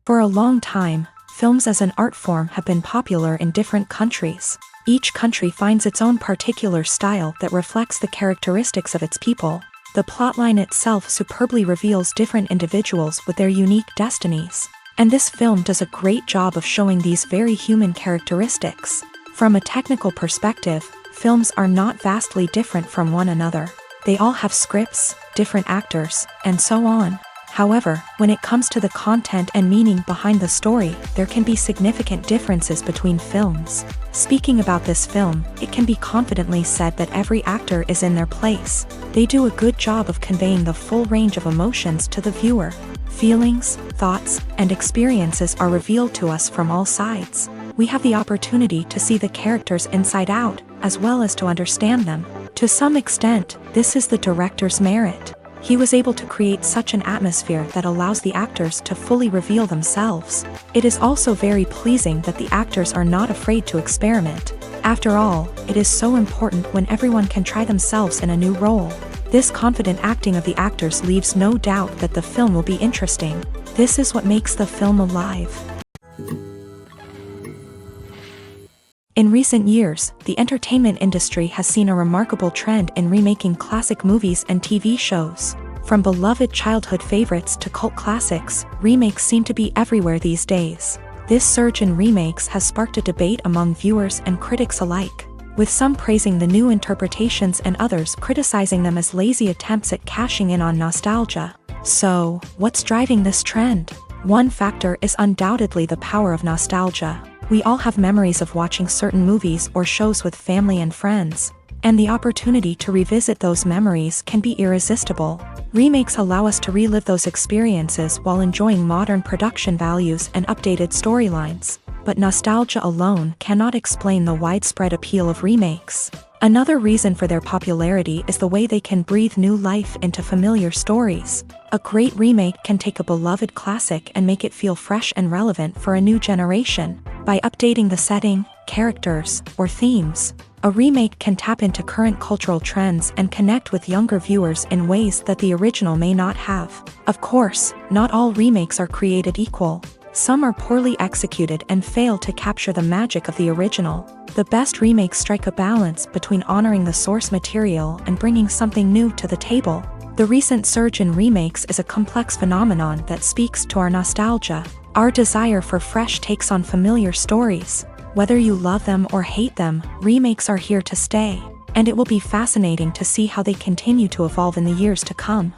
For a long time, films as an art form have been popular in different countries. Each country finds its own particular style that reflects the characteristics of its people. The plotline itself superbly reveals different individuals with their unique destinies. And this film does a great job of showing these very human characteristics. From a technical perspective, films are not vastly different from one another. They all have scripts, different actors, and so on. However, when it comes to the content and meaning behind the story, there can be significant differences between films. Speaking about this film, it can be confidently said that every actor is in their place. They do a good job of conveying the full range of emotions to the viewer. Feelings, thoughts, and experiences are revealed to us from all sides. We have the opportunity to see the characters inside out, as well as to understand them. To some extent, this is the director's merit. He was able to create such an atmosphere that allows the actors to fully reveal themselves. It is also very pleasing that the actors are not afraid to experiment. After all, it is so important when everyone can try themselves in a new role. This confident acting of the actors leaves no doubt that the film will be interesting. This is what makes the film alive. In recent years, the entertainment industry has seen a remarkable trend in remaking classic movies and TV shows. From beloved childhood favorites to cult classics, remakes seem to be everywhere these days. This surge in remakes has sparked a debate among viewers and critics alike, with some praising the new interpretations and others criticizing them as lazy attempts at cashing in on nostalgia. So, what's driving this trend? One factor is undoubtedly the power of nostalgia. We all have memories of watching certain movies or shows with family and friends, and the opportunity to revisit those memories can be irresistible. Remakes allow us to relive those experiences while enjoying modern production values and updated storylines. But nostalgia alone cannot explain the widespread appeal of remakes. Another reason for their popularity is the way they can breathe new life into familiar stories. A great remake can take a beloved classic and make it feel fresh and relevant for a new generation. By updating the setting, characters, or themes, a remake can tap into current cultural trends and connect with younger viewers in ways that the original may not have. Of course, not all remakes are created equal. Some are poorly executed and fail to capture the magic of the original. The best remakes strike a balance between honoring the source material and bringing something new to the table. The recent surge in remakes is a complex phenomenon that speaks to our nostalgia, our desire for fresh takes on familiar stories. Whether you love them or hate them, remakes are here to stay, and it will be fascinating to see how they continue to evolve in the years to come.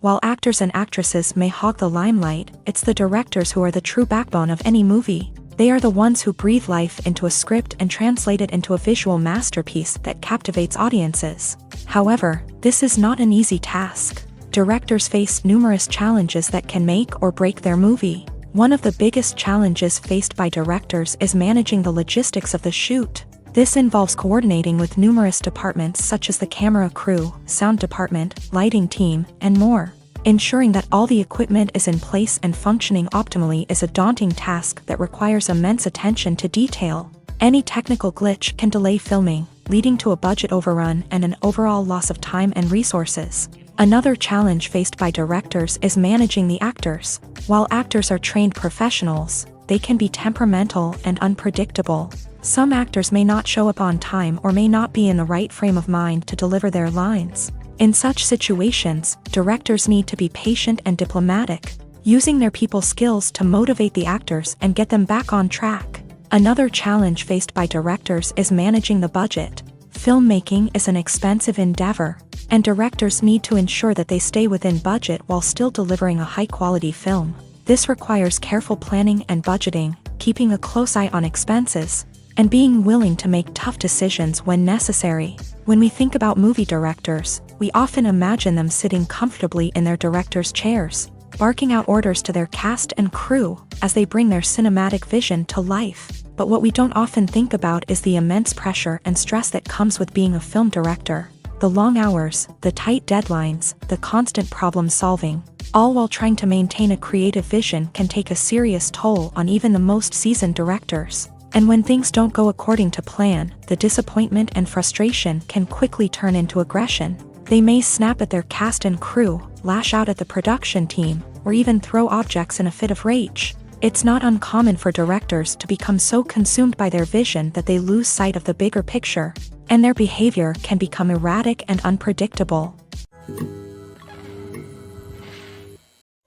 While actors and actresses may hog the limelight, it's the directors who are the true backbone of any movie. They are the ones who breathe life into a script and translate it into a visual masterpiece that captivates audiences. However, this is not an easy task. Directors face numerous challenges that can make or break their movie. One of the biggest challenges faced by directors is managing the logistics of the shoot. This involves coordinating with numerous departments such as the camera crew, sound department, lighting team, and more. Ensuring that all the equipment is in place and functioning optimally is a daunting task that requires immense attention to detail. Any technical glitch can delay filming, leading to a budget overrun and an overall loss of time and resources. Another challenge faced by directors is managing the actors. While actors are trained professionals, they can be temperamental and unpredictable. Some actors may not show up on time or may not be in the right frame of mind to deliver their lines. In such situations, directors need to be patient and diplomatic, using their people skills to motivate the actors and get them back on track. Another challenge faced by directors is managing the budget. Filmmaking is an expensive endeavor, and directors need to ensure that they stay within budget while still delivering a high-quality film. This requires careful planning and budgeting, keeping a close eye on expenses, and being willing to make tough decisions when necessary. When we think about movie directors, we often imagine them sitting comfortably in their director's chairs, barking out orders to their cast and crew as they bring their cinematic vision to life. But what we don't often think about is the immense pressure and stress that comes with being a film director. The long hours, the tight deadlines, the constant problem solving, all while trying to maintain a creative vision can take a serious toll on even the most seasoned directors. And when things don't go according to plan, the disappointment and frustration can quickly turn into aggression. They may snap at their cast and crew, lash out at the production team, or even throw objects in a fit of rage. It's not uncommon for directors to become so consumed by their vision that they lose sight of the bigger picture, and their behavior can become erratic and unpredictable.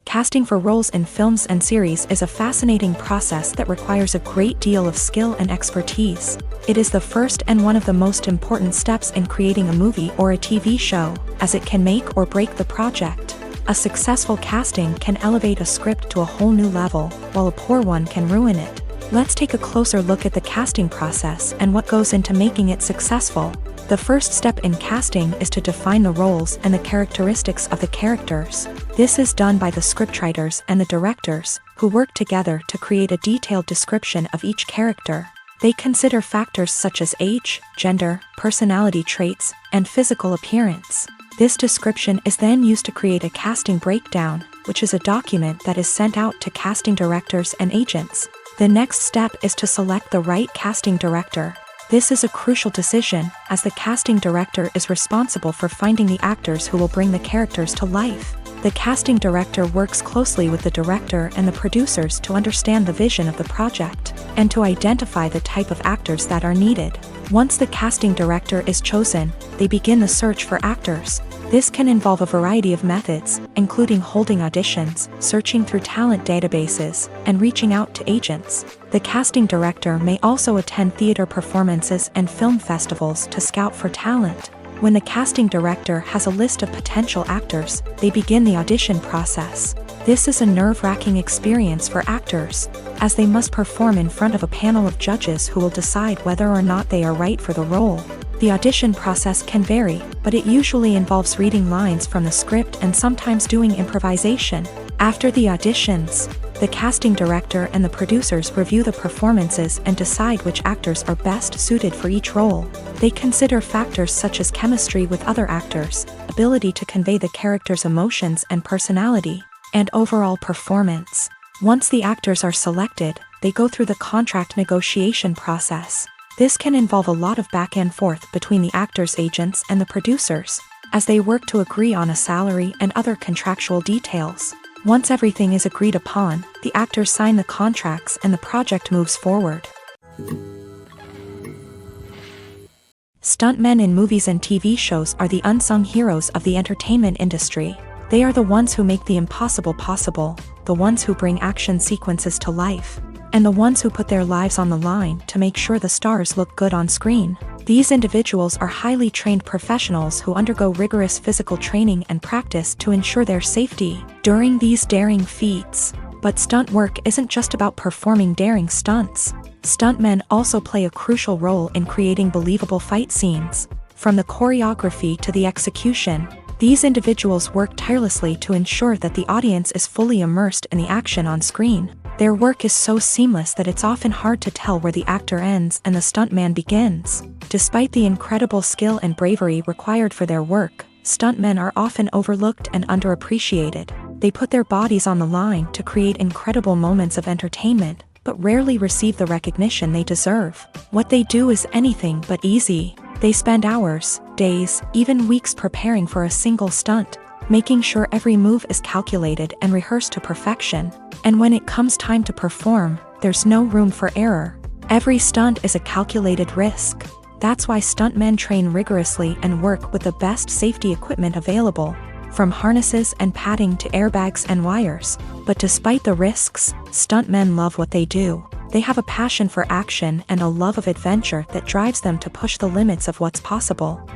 Casting for roles in films and series is a fascinating process that requires a great deal of skill and expertise. It is the first and one of the most important steps in creating a movie or a TV show, as it can make or break the project. A successful casting can elevate a script to a whole new level, while a poor one can ruin it. Let's take a closer look at the casting process and what goes into making it successful. The first step in casting is to define the roles and the characteristics of the characters. This is done by the scriptwriters and the directors, who work together to create a detailed description of each character. They consider factors such as age, gender, personality traits, and physical appearance. This description is then used to create a casting breakdown, which is a document that is sent out to casting directors and agents. The next step is to select the right casting director. This is a crucial decision, as the casting director is responsible for finding the actors who will bring the characters to life. The casting director works closely with the director and the producers to understand the vision of the project, and to identify the type of actors that are needed. Once the casting director is chosen, they begin the search for actors. This can involve a variety of methods, including holding auditions, searching through talent databases, and reaching out to agents. The casting director may also attend theater performances and film festivals to scout for talent. When the casting director has a list of potential actors, they begin the audition process. This is a nerve-wracking experience for actors, as they must perform in front of a panel of judges who will decide whether or not they are right for the role. The audition process can vary, but it usually involves reading lines from the script and sometimes doing improvisation. After the auditions, the casting director and the producers review the performances and decide which actors are best suited for each role. They consider factors such as chemistry with other actors, ability to convey the character's emotions and personality, and overall performance. Once the actors are selected, they go through the contract negotiation process. This can involve a lot of back and forth between the actors' agents and the producers, as they work to agree on a salary and other contractual details. Once everything is agreed upon, the actors sign the contracts and the project moves forward. Stuntmen in movies and TV shows are the unsung heroes of the entertainment industry. They are the ones who make the impossible possible, the ones who bring action sequences to life, and the ones who put their lives on the line to make sure the stars look good on screen. These individuals are highly trained professionals who undergo rigorous physical training and practice to ensure their safety during these daring feats. But stunt work isn't just about performing daring stunts. Stuntmen also play a crucial role in creating believable fight scenes. From the choreography to the execution, these individuals work tirelessly to ensure that the audience is fully immersed in the action on screen. Their work is so seamless that it's often hard to tell where the actor ends and the stuntman begins. Despite the incredible skill and bravery required for their work, stuntmen are often overlooked and underappreciated. They put their bodies on the line to create incredible moments of entertainment, but rarely receive the recognition they deserve. What they do is anything but easy. They spend hours, days, even weeks preparing for a single stunt, making sure every move is calculated and rehearsed to perfection. And when it comes time to perform, there's no room for error. Every stunt is a calculated risk. That's why stuntmen train rigorously and work with the best safety equipment available, from harnesses and padding to airbags and wires. But despite the risks, stuntmen love what they do. They have a passion for action and a love of adventure that drives them to push the limits of what's possible.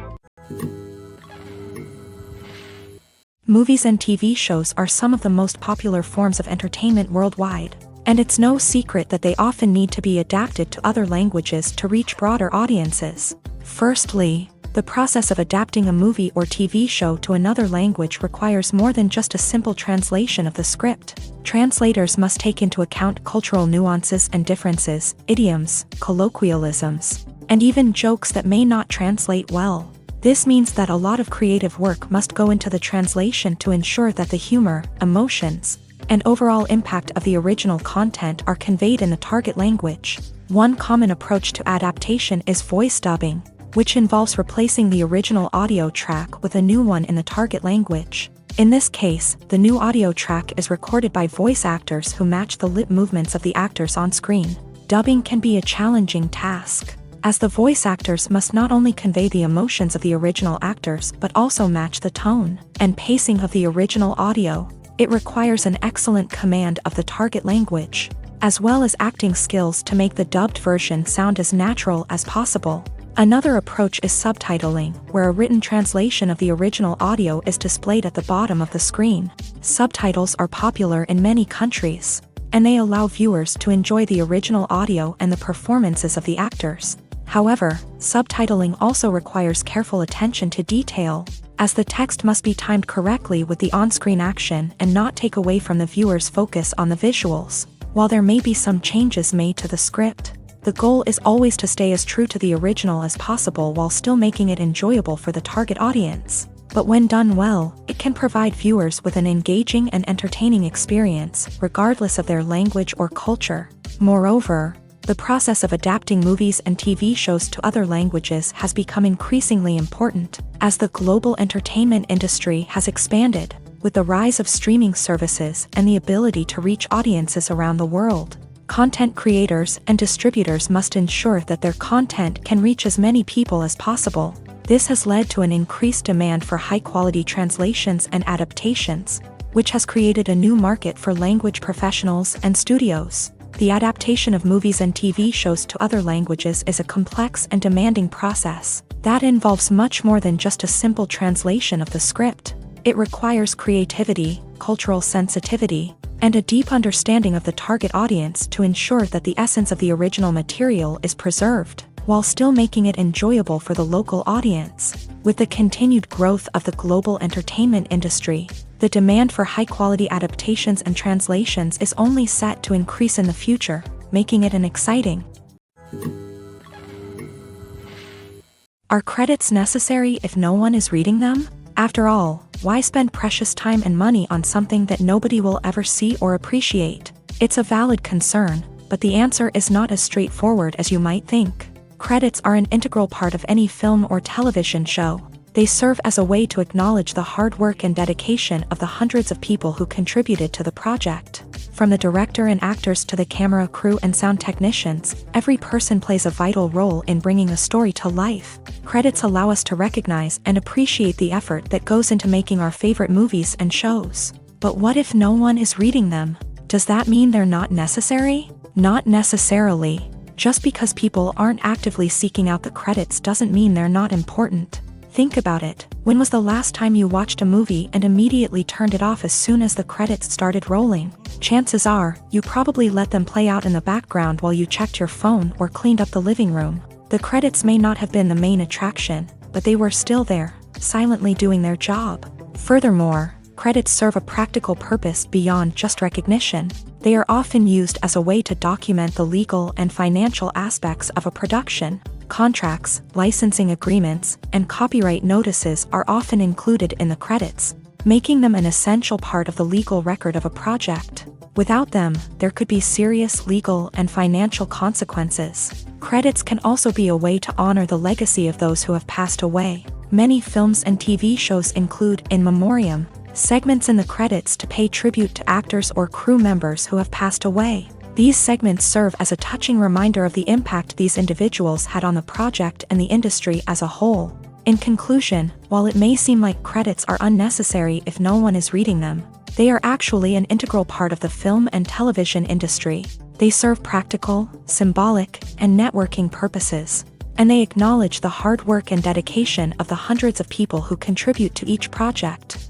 Movies and TV shows are some of the most popular forms of entertainment worldwide, and it's no secret that they often need to be adapted to other languages to reach broader audiences. Firstly, the process of adapting a movie or TV show to another language requires more than just a simple translation of the script. Translators must take into account cultural nuances and differences, idioms, colloquialisms, and even jokes that may not translate well. This means that a lot of creative work must go into the translation to ensure that the humor, emotions, and overall impact of the original content are conveyed in the target language. One common approach to adaptation is voice dubbing. which involves replacing the original audio track with a new one in the target language. In this case, the new audio track is recorded by voice actors who match the lip movements of the actors on screen. Dubbing can be a challenging task, as the voice actors must not only convey the emotions of the original actors but also match the tone and pacing of the original audio. It requires an excellent command of the target language, as well as acting skills to make the dubbed version sound as natural as possible. Another approach is subtitling, where a written translation of the original audio is displayed at the bottom of the screen. Subtitles are popular in many countries, and they allow viewers to enjoy the original audio and the performances of the actors. However, subtitling also requires careful attention to detail, as the text must be timed correctly with the on-screen action and not take away from the viewer's focus on the visuals. While there may be some changes made to the script, the goal is always to stay as true to the original as possible while still making it enjoyable for the target audience. But when done well, it can provide viewers with an engaging and entertaining experience, regardless of their language or culture. Moreover, the process of adapting movies and TV shows to other languages has become increasingly important, as the global entertainment industry has expanded, with the rise of streaming services and the ability to reach audiences around the world. Content creators and distributors must ensure that their content can reach as many people as possible. This has led to an increased demand for high-quality translations and adaptations, which has created a new market for language professionals and studios. The adaptation of movies and TV shows to other languages is a complex and demanding process that involves much more than just a simple translation of the script. It requires creativity, cultural sensitivity, and a deep understanding of the target audience to ensure that the essence of the original material is preserved, while still making it enjoyable for the local audience. With the continued growth of the global entertainment industry, the demand for high-quality adaptations and translations is only set to increase in the future, making it an exciting. Are credits necessary if no one is reading them? After all, why spend precious time and money on something that nobody will ever see or appreciate? It's a valid concern, but the answer is not as straightforward as you might think. Credits are an integral part of any film or television show. They serve as a way to acknowledge the hard work and dedication of the hundreds of people who contributed to the project. From the director and actors to the camera crew and sound technicians, every person plays a vital role in bringing a story to life. Credits allow us to recognize and appreciate the effort that goes into making our favorite movies and shows. But what if no one is reading them? Does that mean they're not necessary? Not necessarily. Just because people aren't actively seeking out the credits doesn't mean they're not important. Think about it. When was the last time you watched a movie and immediately turned it off as soon as the credits started rolling? Chances are, you probably let them play out in the background while you checked your phone or cleaned up the living room. The credits may not have been the main attraction, but they were still there, silently doing their job. Furthermore, credits serve a practical purpose beyond just recognition. They are often used as a way to document the legal and financial aspects of a production. Contracts, licensing agreements, and copyright notices are often included in the credits, making them an essential part of the legal record of a project. Without them, there could be serious legal and financial consequences. Credits can also be a way to honor the legacy of those who have passed away. Many films and TV shows include in memoriam segments in the credits to pay tribute to actors or crew members who have passed away. These segments serve as a touching reminder of the impact these individuals had on the project and the industry as a whole. In conclusion, while it may seem like credits are unnecessary if no one is reading them, they are actually an integral part of the film and television industry. They serve practical, symbolic, and networking purposes, and they acknowledge the hard work and dedication of the hundreds of people who contribute to each project.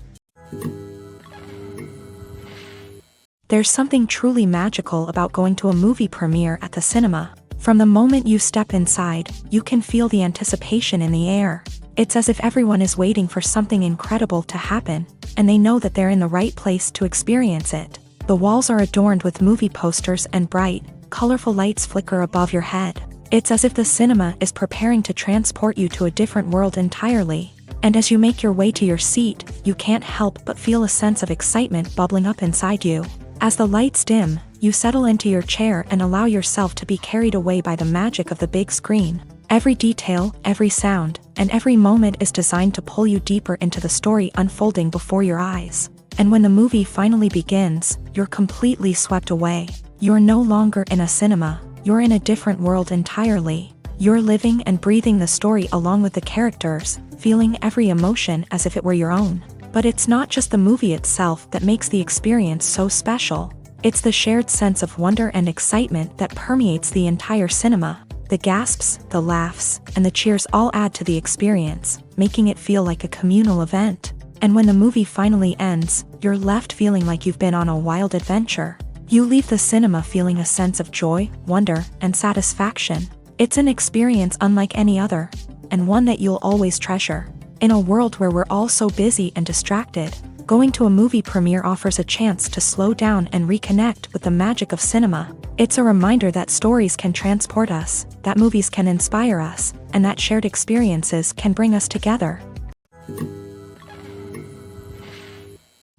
There's something truly magical about going to a movie premiere at the cinema. From the moment you step inside, you can feel the anticipation in the air. It's as if everyone is waiting for something incredible to happen, and they know that they're in the right place to experience it. The walls are adorned with movie posters and bright, colorful lights flicker above your head. It's as if the cinema is preparing to transport you to a different world entirely. And as you make your way to your seat, you can't help but feel a sense of excitement bubbling up inside you. As the lights dim, you settle into your chair and allow yourself to be carried away by the magic of the big screen. Every detail, every sound, and every moment is designed to pull you deeper into the story unfolding before your eyes. And when the movie finally begins, you're completely swept away. You're no longer in a cinema, you're in a different world entirely. You're living and breathing the story along with the characters, feeling every emotion as if it were your own. But it's not just the movie itself that makes the experience so special. It's the shared sense of wonder and excitement that permeates the entire cinema. The gasps, the laughs, and the cheers all add to the experience, making it feel like a communal event. And when the movie finally ends, you're left feeling like you've been on a wild adventure. You leave the cinema feeling a sense of joy, wonder, and satisfaction. It's an experience unlike any other, and one that you'll always treasure. In a world where we're all so busy and distracted, going to a movie premiere offers a chance to slow down and reconnect with the magic of cinema. It's a reminder that stories can transport us, that movies can inspire us, and that shared experiences can bring us together.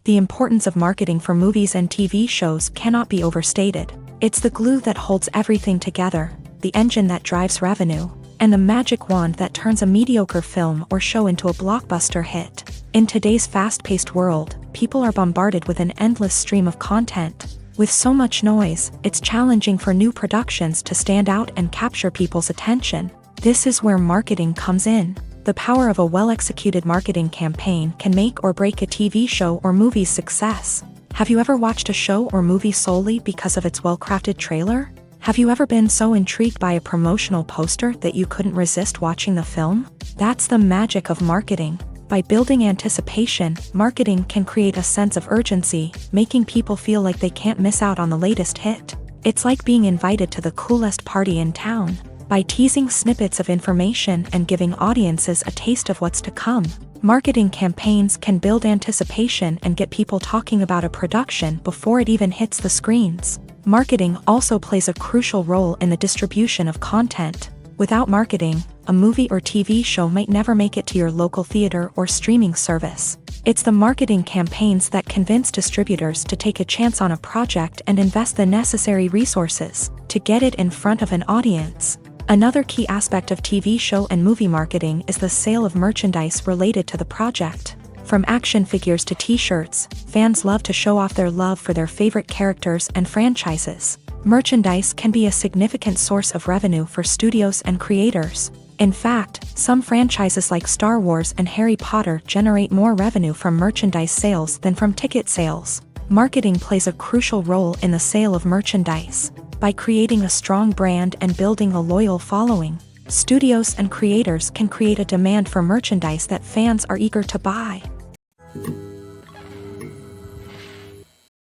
The importance of marketing for movies and TV shows cannot be overstated. It's the glue that holds everything together, the engine that drives revenue, and the magic wand that turns a mediocre film or show into a blockbuster hit. In today's fast-paced world, people are bombarded with an endless stream of content. With so much noise, it's challenging for new productions to stand out and capture people's attention. This is where marketing comes in. The power of a well-executed marketing campaign can make or break a TV show or movie's success. Have you ever watched a show or movie solely because of its well-crafted trailer? Have you ever been so intrigued by a promotional poster that you couldn't resist watching the film? That's the magic of marketing. By building anticipation, marketing can create a sense of urgency, making people feel like they can't miss out on the latest hit. It's like being invited to the coolest party in town. By teasing snippets of information and giving audiences a taste of what's to come, marketing campaigns can build anticipation and get people talking about a production before it even hits the screens. Marketing also plays a crucial role in the distribution of content. Without marketing, a movie or TV show might never make it to your local theater or streaming service. It's the marketing campaigns that convince distributors to take a chance on a project and invest the necessary resources to get it in front of an audience. Another key aspect of TV show and movie marketing is the sale of merchandise related to the project. From action figures to t-shirts, fans love to show off their love for their favorite characters and franchises. Merchandise can be a significant source of revenue for studios and creators. In fact, some franchises like Star Wars and Harry Potter generate more revenue from merchandise sales than from ticket sales. Marketing plays a crucial role in the sale of merchandise. By creating a strong brand and building a loyal following, studios and creators can create a demand for merchandise that fans are eager to buy.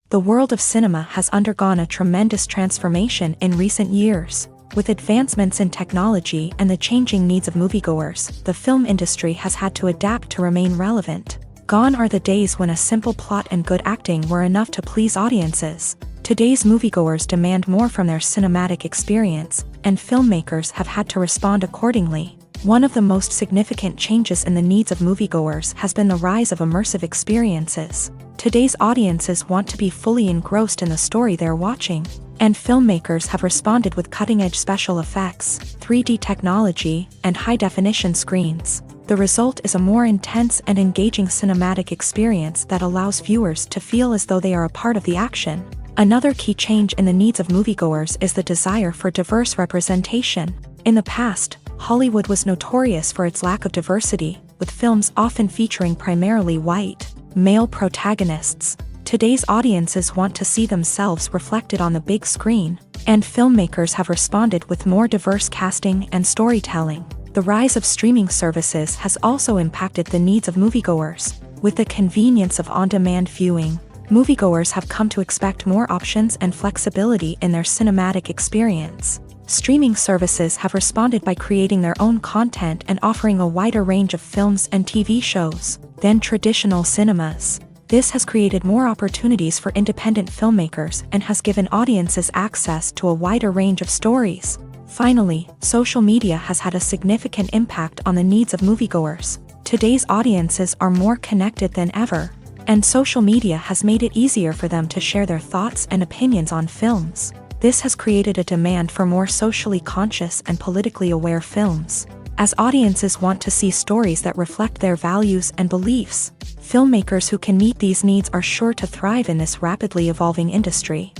The world of cinema has undergone a tremendous transformation in recent years. With advancements in technology and the changing needs of moviegoers, the film industry has had to adapt to remain relevant. Gone are the days when a simple plot and good acting were enough to please audiences. Today's moviegoers demand more from their cinematic experience, and filmmakers have had to respond accordingly. One of the most significant changes in the needs of moviegoers has been the rise of immersive experiences. Today's audiences want to be fully engrossed in the story they're watching, and filmmakers have responded with cutting-edge special effects, 3D technology, and high-definition screens. The result is a more intense and engaging cinematic experience that allows viewers to feel as though they are a part of the action. Another key change in the needs of moviegoers is the desire for diverse representation. In the past, Hollywood was notorious for its lack of diversity, with films often featuring primarily white, male protagonists. Today's audiences want to see themselves reflected on the big screen, and filmmakers have responded with more diverse casting and storytelling. The rise of streaming services has also impacted the needs of moviegoers. With the convenience of on-demand viewing, moviegoers have come to expect more options and flexibility in their cinematic experience. Streaming services have responded by creating their own content and offering a wider range of films and TV shows than traditional cinemas. This has created more opportunities for independent filmmakers and has given audiences access to a wider range of stories. Finally, social media has had a significant impact on the needs of moviegoers. Today's audiences are more connected than ever, and social media has made it easier for them to share their thoughts and opinions on films. This has created a demand for more socially conscious and politically aware films. As audiences want to see stories that reflect their values and beliefs, filmmakers who can meet these needs are sure to thrive in this rapidly evolving industry.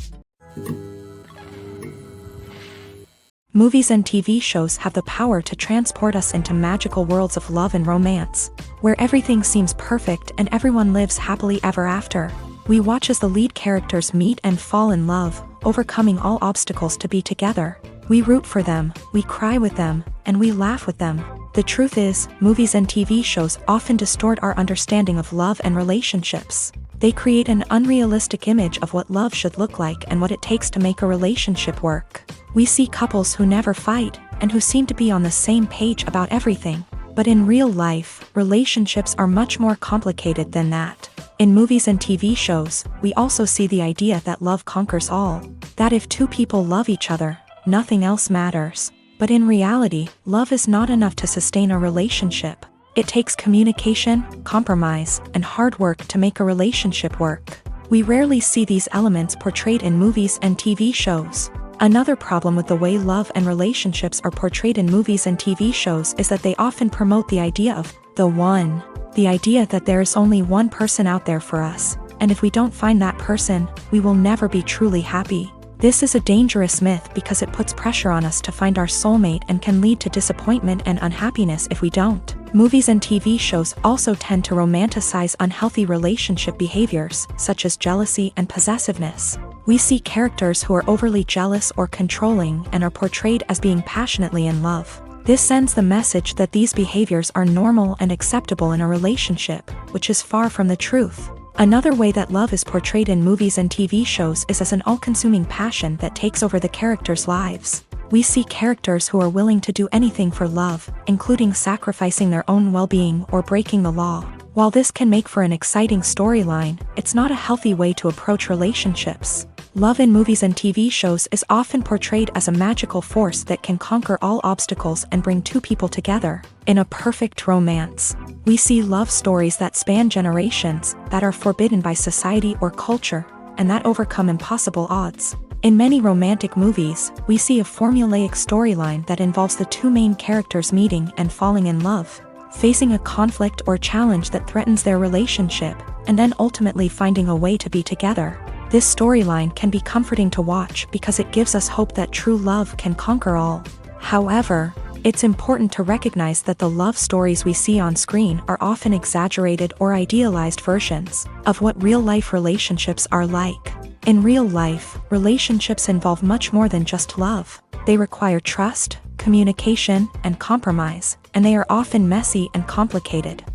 Movies and TV shows have the power to transport us into magical worlds of love and romance, where everything seems perfect and everyone lives happily ever after. We watch as the lead characters meet and fall in love, overcoming all obstacles to be together. We root for them, we cry with them, and we laugh with them. The truth is, movies and TV shows often distort our understanding of love and relationships. They create an unrealistic image of what love should look like and what it takes to make a relationship work. We see couples who never fight, and who seem to be on the same page about everything. But in real life, relationships are much more complicated than that. In movies and TV shows, we also see the idea that love conquers all. That if two people love each other, nothing else matters. But in reality, love is not enough to sustain a relationship. It takes communication, compromise, and hard work to make a relationship work. We rarely see these elements portrayed in movies and TV shows. Another problem with the way love and relationships are portrayed in movies and TV shows is that they often promote the idea of the one. The idea that there is only one person out there for us, and if we don't find that person, we will never be truly happy. This is a dangerous myth because it puts pressure on us to find our soulmate and can lead to disappointment and unhappiness if we don't. Movies and TV shows also tend to romanticize unhealthy relationship behaviors, such as jealousy and possessiveness. We see characters who are overly jealous or controlling and are portrayed as being passionately in love. This sends the message that these behaviors are normal and acceptable in a relationship, which is far from the truth. Another way that love is portrayed in movies and TV shows is as an all-consuming passion that takes over the characters' lives. We see characters who are willing to do anything for love, including sacrificing their own well-being or breaking the law. While this can make for an exciting storyline, it's not a healthy way to approach relationships. Love in movies and TV shows is often portrayed as a magical force that can conquer all obstacles and bring two people together. In a perfect romance, we see love stories that span generations, that are forbidden by society or culture, and that overcome impossible odds. In many romantic movies, we see a formulaic storyline that involves the two main characters meeting and falling in love, facing a conflict or challenge that threatens their relationship, and then ultimately finding a way to be together. This storyline can be comforting to watch because it gives us hope that true love can conquer all. However, it's important to recognize that the love stories we see on screen are often exaggerated or idealized versions of what real-life relationships are like. In real life, relationships involve much more than just love. They require trust, communication, and compromise, and they are often messy and complicated.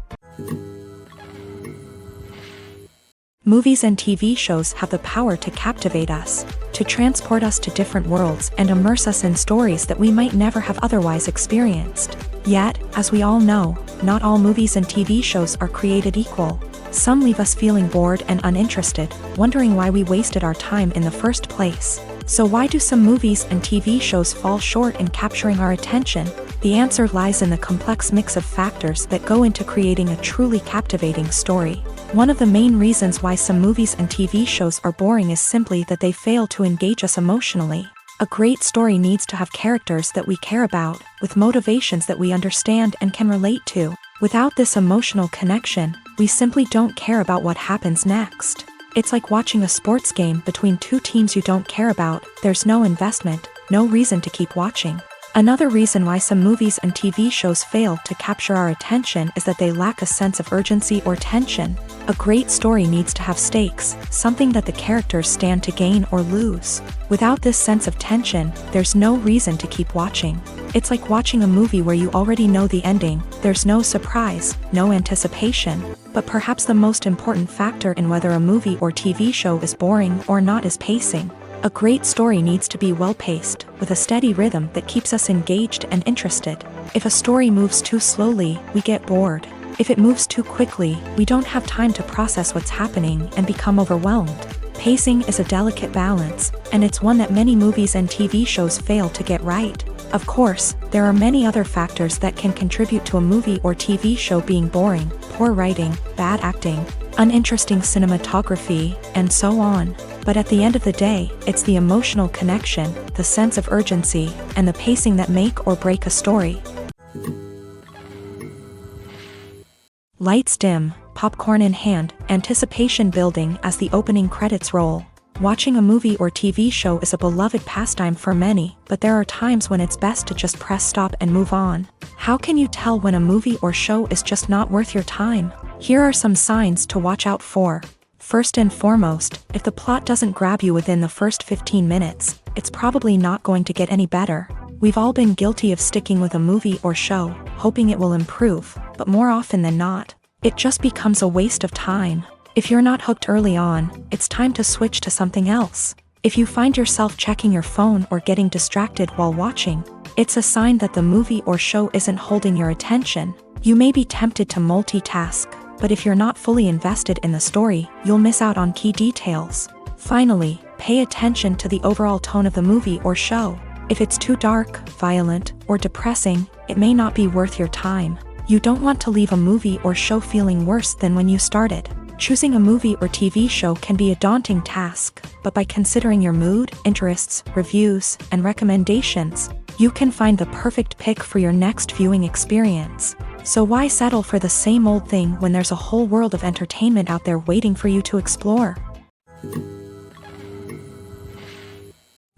Movies and TV shows have the power to captivate us, to transport us to different worlds and immerse us in stories that we might never have otherwise experienced. Yet, as we all know, not all movies and TV shows are created equal. Some leave us feeling bored and uninterested, wondering why we wasted our time in the first place. So why do some movies and TV shows fall short in capturing our attention? The answer lies in the complex mix of factors that go into creating a truly captivating story. One of the main reasons why some movies and TV shows are boring is simply that they fail to engage us emotionally. A great story needs to have characters that we care about, with motivations that we understand and can relate to. Without this emotional connection, we simply don't care about what happens next. It's like watching a sports game between two teams you don't care about. There's no investment, no reason to keep watching. Another reason why some movies and TV shows fail to capture our attention is that they lack a sense of urgency or tension. A great story needs to have stakes, something that the characters stand to gain or lose. Without this sense of tension, there's no reason to keep watching. It's like watching a movie where you already know the ending. There's no surprise, no anticipation. But perhaps the most important factor in whether a movie or TV show is boring or not is pacing. A great story needs to be well-paced, with a steady rhythm that keeps us engaged and interested. If a story moves too slowly, we get bored. If it moves too quickly, we don't have time to process what's happening and become overwhelmed. Pacing is a delicate balance, and it's one that many movies and TV shows fail to get right. Of course, there are many other factors that can contribute to a movie or TV show being boring: poor writing, bad acting, uninteresting cinematography, and so on. But at the end of the day, it's the emotional connection, the sense of urgency, and the pacing that make or break a story. Lights dim, popcorn in hand, anticipation building as the opening credits roll. Watching a movie or TV show is a beloved pastime for many, but there are times when it's best to just press stop and move on. How can you tell when a movie or show is just not worth your time? Here are some signs to watch out for. First and foremost, if the plot doesn't grab you within the first 15 minutes, it's probably not going to get any better. We've all been guilty of sticking with a movie or show, hoping it will improve, but more often than not, it just becomes a waste of time. If you're not hooked early on, it's time to switch to something else. If you find yourself checking your phone or getting distracted while watching, it's a sign that the movie or show isn't holding your attention. You may be tempted to multitask, but if you're not fully invested in the story, you'll miss out on key details. Finally, pay attention to the overall tone of the movie or show. If it's too dark, violent, or depressing, it may not be worth your time. You don't want to leave a movie or show feeling worse than when you started. Choosing a movie or TV show can be a daunting task, but by considering your mood, interests, reviews, and recommendations, you can find the perfect pick for your next viewing experience. So why settle for the same old thing when there's a whole world of entertainment out there waiting for you to explore?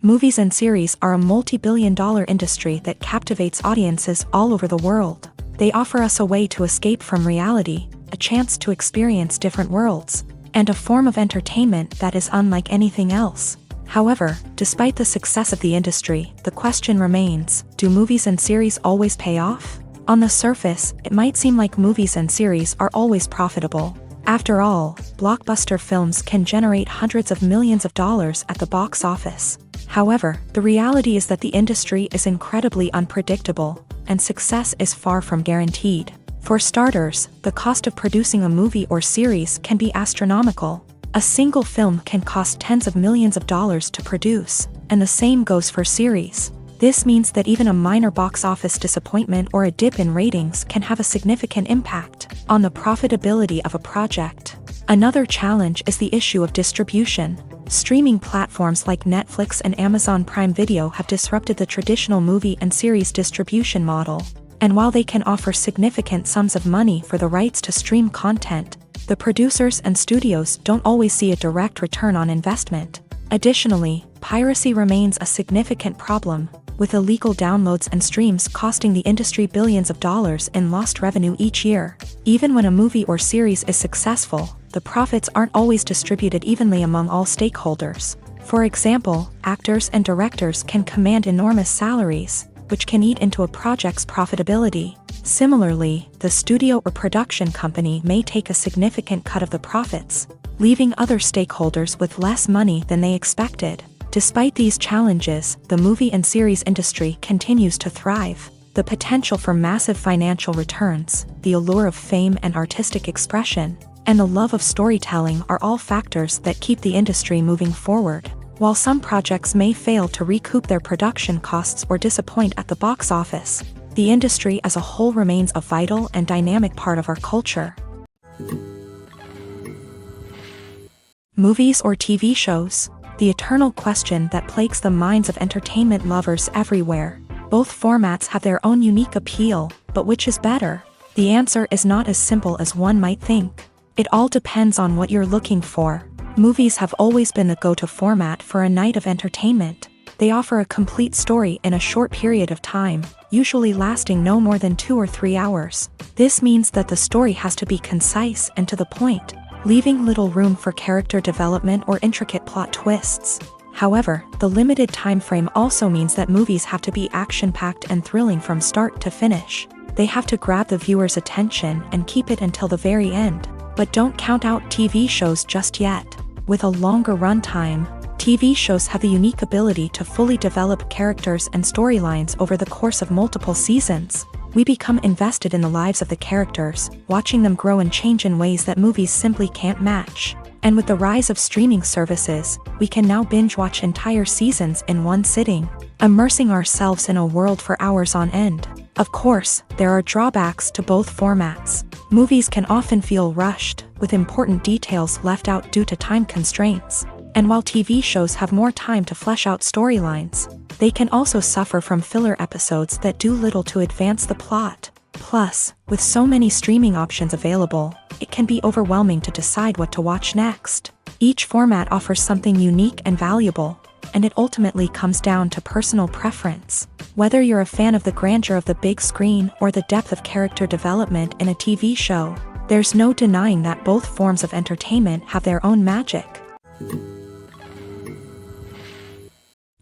Movies and series are a multi-billion-dollar industry that captivates audiences all over the world. They offer us a way to escape from reality, a chance to experience different worlds, and a form of entertainment that is unlike anything else. However, despite the success of the industry, the question remains, do movies and series always pay off? On the surface, it might seem like movies and series are always profitable. After all, blockbuster films can generate hundreds of millions of dollars at the box office. However, the reality is that the industry is incredibly unpredictable, and success is far from guaranteed. For starters, the cost of producing a movie or series can be astronomical. A single film can cost tens of millions of dollars to produce, and the same goes for series. This means that even a minor box office disappointment or a dip in ratings can have a significant impact on the profitability of a project. Another challenge is the issue of distribution. Streaming platforms like Netflix and Amazon Prime Video have disrupted the traditional movie and series distribution model. And while they can offer significant sums of money for the rights to stream content, the producers and studios don't always see a direct return on investment. Additionally, piracy remains a significant problem, with illegal downloads and streams costing the industry billions of dollars in lost revenue each year. Even when a movie or series is successful, the profits aren't always distributed evenly among all stakeholders. For example, actors and directors can command enormous salaries, which can eat into a project's profitability. Similarly, the studio or production company may take a significant cut of the profits, leaving other stakeholders with less money than they expected. Despite these challenges, the movie and series industry continues to thrive. The potential for massive financial returns, the allure of fame and artistic expression, and the love of storytelling are all factors that keep the industry moving forward. While some projects may fail to recoup their production costs or disappoint at the box office, the industry as a whole remains a vital and dynamic part of our culture. Movies or TV shows? The eternal question that plagues the minds of entertainment lovers everywhere. Both formats have their own unique appeal, but which is better? The answer is not as simple as one might think. It all depends on what you're looking for. Movies have always been the go-to format for a night of entertainment. They offer a complete story in a short period of time, usually lasting no more than 2 or 3 hours. This means that the story has to be concise and to the point, leaving little room for character development or intricate plot twists. However, the limited time frame also means that movies have to be action-packed and thrilling from start to finish. They have to grab the viewer's attention and keep it until the very end. But don't count out TV shows just yet. With a longer runtime, TV shows have the unique ability to fully develop characters and storylines over the course of multiple seasons. We become invested in the lives of the characters, watching them grow and change in ways that movies simply can't match. And with the rise of streaming services, we can now binge-watch entire seasons in one sitting, immersing ourselves in a world for hours on end. Of course, there are drawbacks to both formats. Movies can often feel rushed, with important details left out due to time constraints. And while TV shows have more time to flesh out storylines, they can also suffer from filler episodes that do little to advance the plot. Plus, with so many streaming options available, it can be overwhelming to decide what to watch next. Each format offers something unique and valuable, and it ultimately comes down to personal preference. Whether you're a fan of the grandeur of the big screen or the depth of character development in a TV show, there's no denying that both forms of entertainment have their own magic.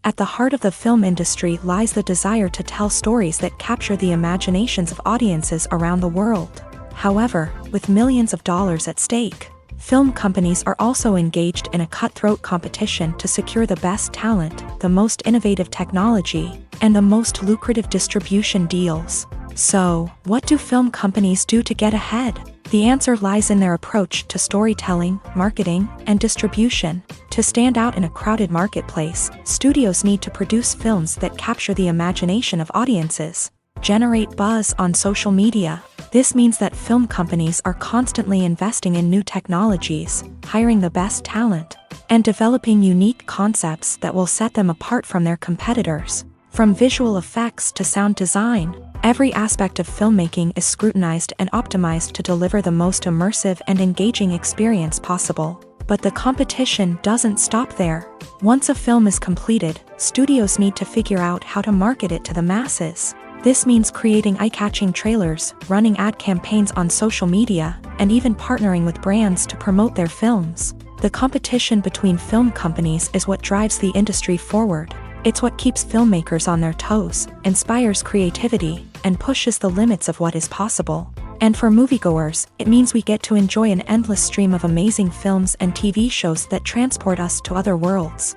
At the heart of the film industry lies the desire to tell stories that capture the imaginations of audiences around the world. However, with millions of dollars at stake, film companies are also engaged in a cutthroat competition to secure the best talent, the most innovative technology, and the most lucrative distribution deals. So, what do film companies do to get ahead? The answer lies in their approach to storytelling, marketing, and distribution. To stand out in a crowded marketplace, studios need to produce films that capture the imagination of audiences, generate buzz on social media. This means that film companies are constantly investing in new technologies, hiring the best talent, and developing unique concepts that will set them apart from their competitors. From visual effects to sound design, every aspect of filmmaking is scrutinized and optimized to deliver the most immersive and engaging experience possible. But the competition doesn't stop there. Once a film is completed, studios need to figure out how to market it to the masses. This means creating eye-catching trailers, running ad campaigns on social media, and even partnering with brands to promote their films. The competition between film companies is what drives the industry forward. It's what keeps filmmakers on their toes, inspires creativity, and pushes the limits of what is possible. And for moviegoers, it means we get to enjoy an endless stream of amazing films and TV shows that transport us to other worlds.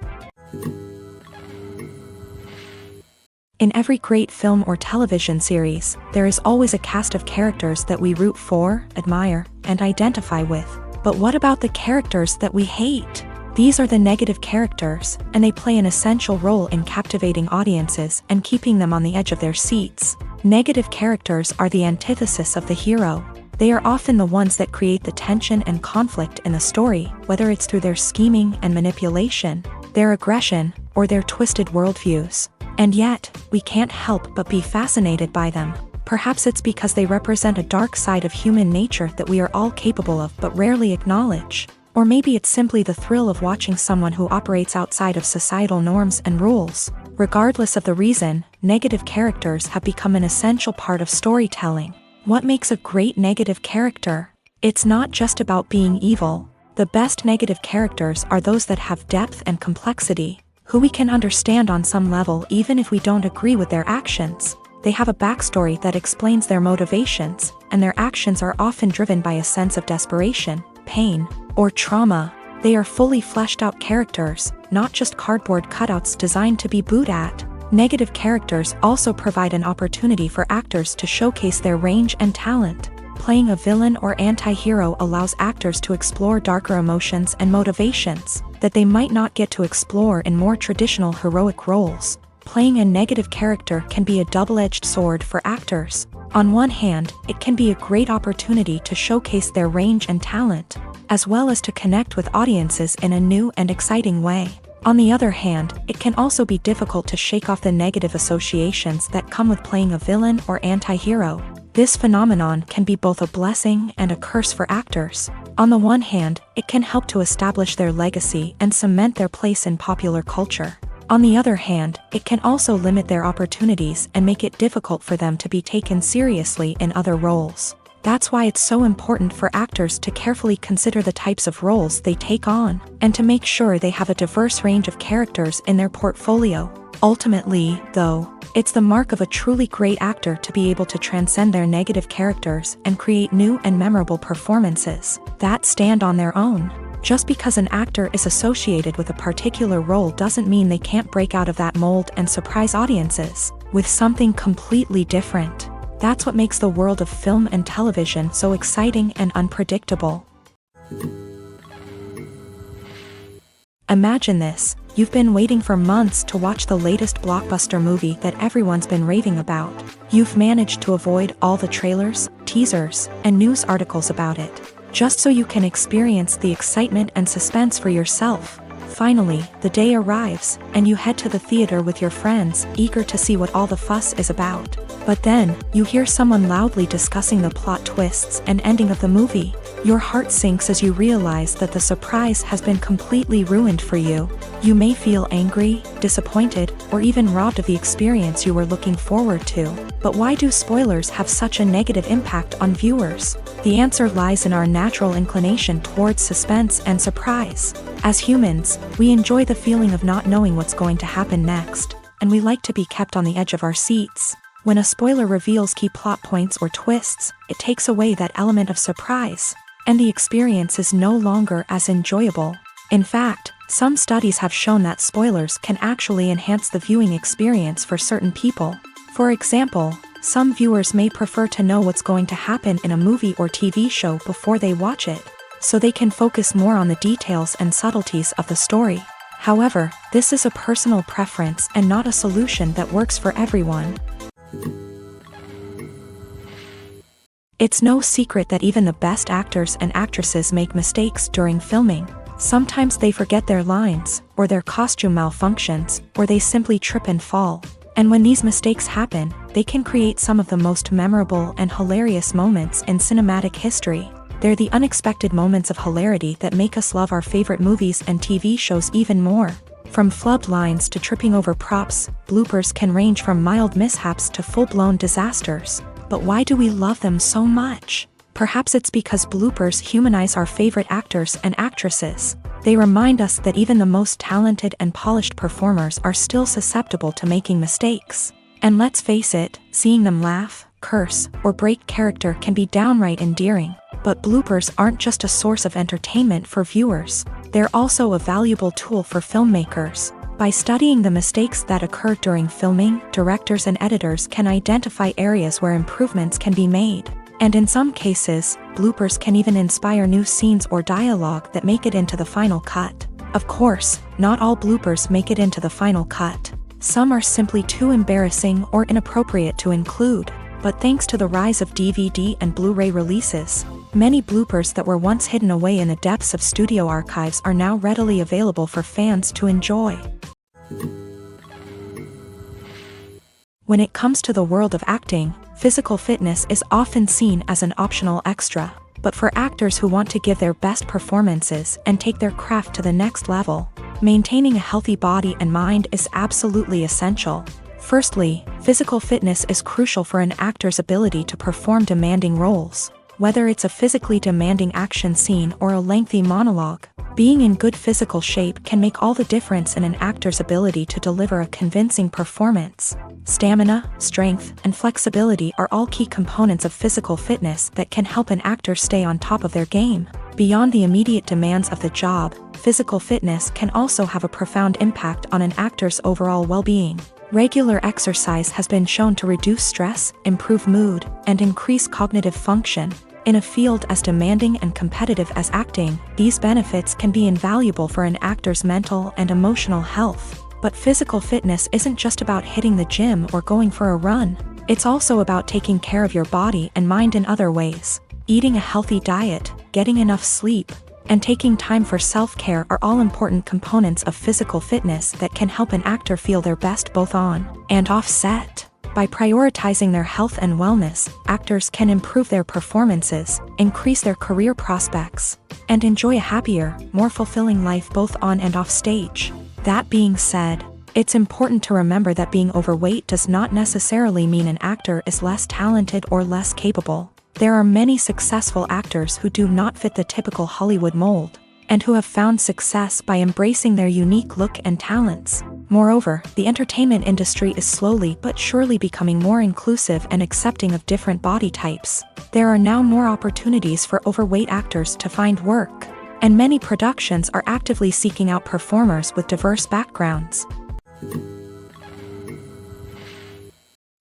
In every great film or television series, there is always a cast of characters that we root for, admire, and identify with. But what about the characters that we hate? These are the negative characters, and they play an essential role in captivating audiences and keeping them on the edge of their seats. Negative characters are the antithesis of the hero. They are often the ones that create the tension and conflict in the story, whether it's through their scheming and manipulation, their aggression, or their twisted worldviews. And yet, we can't help but be fascinated by them. Perhaps it's because they represent a dark side of human nature that we are all capable of but rarely acknowledge. Or maybe it's simply the thrill of watching someone who operates outside of societal norms and rules. Regardless of the reason, negative characters have become an essential part of storytelling. What makes a great negative character? It's not just about being evil. The best negative characters are those that have depth and complexity, who we can understand on some level even if we don't agree with their actions. They have a backstory that explains their motivations, and their actions are often driven by a sense of desperation, pain, or trauma. They are fully fleshed out characters, not just cardboard cutouts designed to be booed at. Negative characters also provide an opportunity for actors to showcase their range and talent. Playing a villain or anti-hero allows actors to explore darker emotions and motivations that they might not get to explore in more traditional heroic roles. Playing a negative character can be a double-edged sword for actors. On one hand, it can be a great opportunity to showcase their range and talent, as well as to connect with audiences in a new and exciting way. On the other hand, it can also be difficult to shake off the negative associations that come with playing a villain or anti-hero. This phenomenon can be both a blessing and a curse for actors. On the one hand, it can help to establish their legacy and cement their place in popular culture. On the other hand, it can also limit their opportunities and make it difficult for them to be taken seriously in other roles. That's why it's so important for actors to carefully consider the types of roles they take on, and to make sure they have a diverse range of characters in their portfolio. Ultimately, though, it's the mark of a truly great actor to be able to transcend their negative characters and create new and memorable performances that stand on their own. Just because an actor is associated with a particular role doesn't mean they can't break out of that mold and surprise audiences with something completely different. That's what makes the world of film and television so exciting and unpredictable. Imagine this: you've been waiting for months to watch the latest blockbuster movie that everyone's been raving about. You've managed to avoid all the trailers, teasers, and news articles about it, just so you can experience the excitement and suspense for yourself. Finally, the day arrives, and you head to the theater with your friends, eager to see what all the fuss is about. But then, you hear someone loudly discussing the plot twists and ending of the movie. Your heart sinks as you realize that the surprise has been completely ruined for you. You may feel angry, disappointed, or even robbed of the experience you were looking forward to. But why do spoilers have such a negative impact on viewers? The answer lies in our natural inclination towards suspense and surprise. As humans, we enjoy the feeling of not knowing what's going to happen next, and we like to be kept on the edge of our seats. When a spoiler reveals key plot points or twists, it takes away that element of surprise, and the experience is no longer as enjoyable. In fact, some studies have shown that spoilers can actually enhance the viewing experience for certain people. For example, some viewers may prefer to know what's going to happen in a movie or TV show before they watch it, so they can focus more on the details and subtleties of the story. However, this is a personal preference and not a solution that works for everyone. It's no secret that even the best actors and actresses make mistakes during filming. Sometimes they forget their lines, or their costume malfunctions, or they simply trip and fall. And when these mistakes happen, they can create some of the most memorable and hilarious moments in cinematic history. They're the unexpected moments of hilarity that make us love our favorite movies and TV shows even more. From flubbed lines to tripping over props, bloopers can range from mild mishaps to full-blown disasters. But why do we love them so much? Perhaps it's because bloopers humanize our favorite actors and actresses. They remind us that even the most talented and polished performers are still susceptible to making mistakes. And let's face it, seeing them laugh, curse, or break character can be downright endearing. But bloopers aren't just a source of entertainment for viewers. They're also a valuable tool for filmmakers. By studying the mistakes that occur during filming, directors and editors can identify areas where improvements can be made. And in some cases, bloopers can even inspire new scenes or dialogue that make it into the final cut. Of course, not all bloopers make it into the final cut. Some are simply too embarrassing or inappropriate to include. But thanks to the rise of DVD and Blu-ray releases, many bloopers that were once hidden away in the depths of studio archives are now readily available for fans to enjoy. When it comes to the world of acting, physical fitness is often seen as an optional extra. But for actors who want to give their best performances and take their craft to the next level, maintaining a healthy body and mind is absolutely essential. Firstly, physical fitness is crucial for an actor's ability to perform demanding roles. Whether it's a physically demanding action scene or a lengthy monologue, being in good physical shape can make all the difference in an actor's ability to deliver a convincing performance. Stamina, strength, and flexibility are all key components of physical fitness that can help an actor stay on top of their game. Beyond the immediate demands of the job, physical fitness can also have a profound impact on an actor's overall well-being. Regular exercise has been shown to reduce stress, improve mood, and increase cognitive function. In a field as demanding and competitive as acting, these benefits can be invaluable for an actor's mental and emotional health. But physical fitness isn't just about hitting the gym or going for a run. It's also about taking care of your body and mind in other ways. Eating a healthy diet, getting enough sleep, and taking time for self-care are all important components of physical fitness that can help an actor feel their best both on and off set. By prioritizing their health and wellness, actors can improve their performances, increase their career prospects, and enjoy a happier, more fulfilling life both on and off stage. That being said, it's important to remember that being overweight does not necessarily mean an actor is less talented or less capable. There are many successful actors who do not fit the typical Hollywood mold, and who have found success by embracing their unique look and talents. Moreover, the entertainment industry is slowly but surely becoming more inclusive and accepting of different body types. There are now more opportunities for overweight actors to find work, and many productions are actively seeking out performers with diverse backgrounds.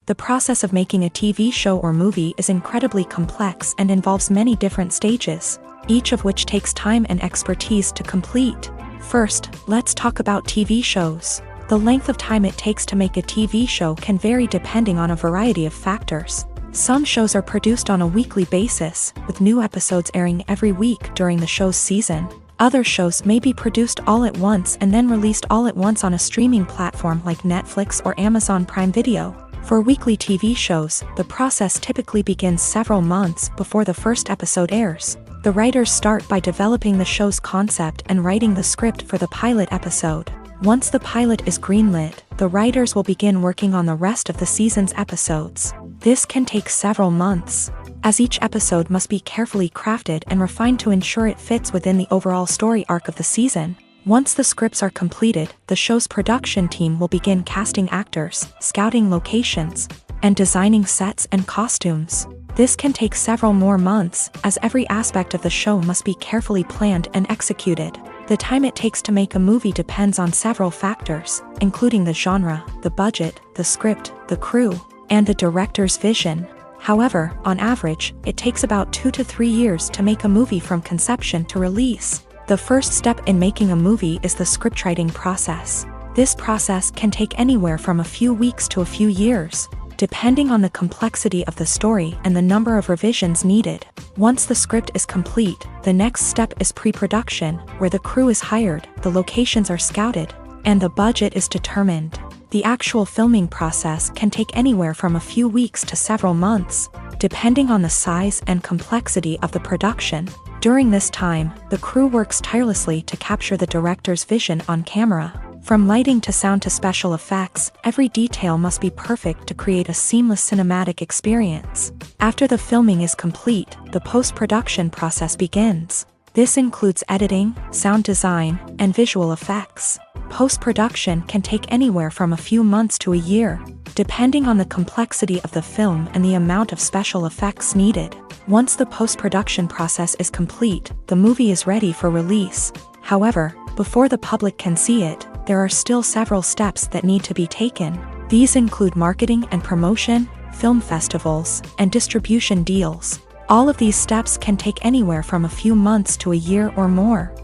The process of making a TV show or movie is incredibly complex and involves many different stages, each of which takes time and expertise to complete. First, let's talk about TV shows. The length of time it takes to make a TV show can vary depending on a variety of factors. Some shows are produced on a weekly basis, with new episodes airing every week during the show's season. Other shows may be produced all at once and then released all at once on a streaming platform like Netflix or Amazon Prime Video. For weekly TV shows, the process typically begins several months before the first episode airs. The writers start by developing the show's concept and writing the script for the pilot episode. Once the pilot is greenlit, the writers will begin working on the rest of the season's episodes. This can take several months, as each episode must be carefully crafted and refined to ensure it fits within the overall story arc of the season. Once the scripts are completed, the show's production team will begin casting actors, scouting locations, and designing sets and costumes. This can take several more months, as every aspect of the show must be carefully planned and executed. The time it takes to make a movie depends on several factors, including the genre, the budget, the script, the crew, and the director's vision. However, on average, it takes about 2 to 3 years to make a movie from conception to release. The first step in making a movie is the scriptwriting process. This process can take anywhere from a few weeks to a few years, depending on the complexity of the story and the number of revisions needed. Once the script is complete, the next step is pre-production, where the crew is hired, the locations are scouted, and the budget is determined. The actual filming process can take anywhere from a few weeks to several months, depending on the size and complexity of the production. During this time, the crew works tirelessly to capture the director's vision on camera. From lighting to sound to special effects, every detail must be perfect to create a seamless cinematic experience. After the filming is complete, the post-production process begins. This includes editing, sound design, and visual effects. Post-production can take anywhere from a few months to a year, depending on the complexity of the film and the amount of special effects needed. Once the post-production process is complete, the movie is ready for release. However, before the public can see it, there are still several steps that need to be taken. These include marketing and promotion, film festivals, and distribution deals. All of these steps can take anywhere from a few months to a year or more.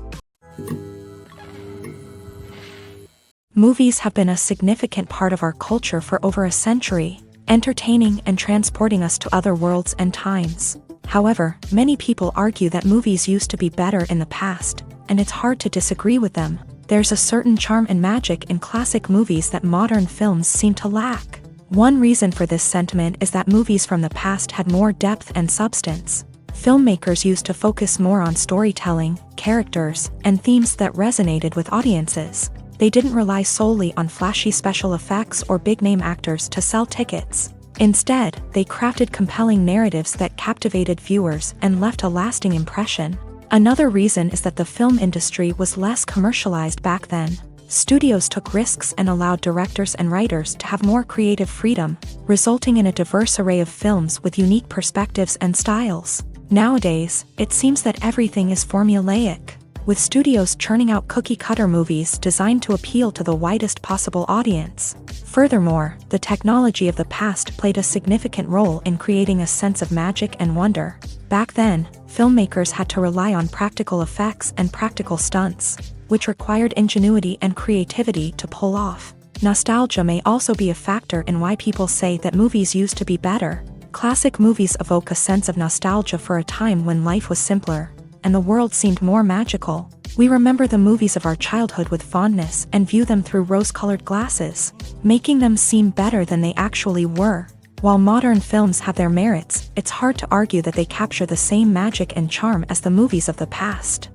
Movies have been a significant part of our culture for over a century, entertaining and transporting us to other worlds and times. However, many people argue that movies used to be better in the past, and it's hard to disagree with them. There's a certain charm and magic in classic movies that modern films seem to lack. One reason for this sentiment is that movies from the past had more depth and substance. Filmmakers used to focus more on storytelling, characters, and themes that resonated with audiences. They didn't rely solely on flashy special effects or big-name actors to sell tickets. Instead, they crafted compelling narratives that captivated viewers and left a lasting impression. Another reason is that the film industry was less commercialized back then. Studios took risks and allowed directors and writers to have more creative freedom, resulting in a diverse array of films with unique perspectives and styles. Nowadays, it seems that everything is formulaic, with studios churning out cookie-cutter movies designed to appeal to the widest possible audience. Furthermore, the technology of the past played a significant role in creating a sense of magic and wonder. Back then, filmmakers had to rely on practical effects and practical stunts, which required ingenuity and creativity to pull off. Nostalgia may also be a factor in why people say that movies used to be better. Classic movies evoke a sense of nostalgia for a time when life was simpler, and the world seemed more magical. We remember the movies of our childhood with fondness and view them through rose-colored glasses, making them seem better than they actually were. While modern films have their merits, it's hard to argue that they capture the same magic and charm as the movies of the past.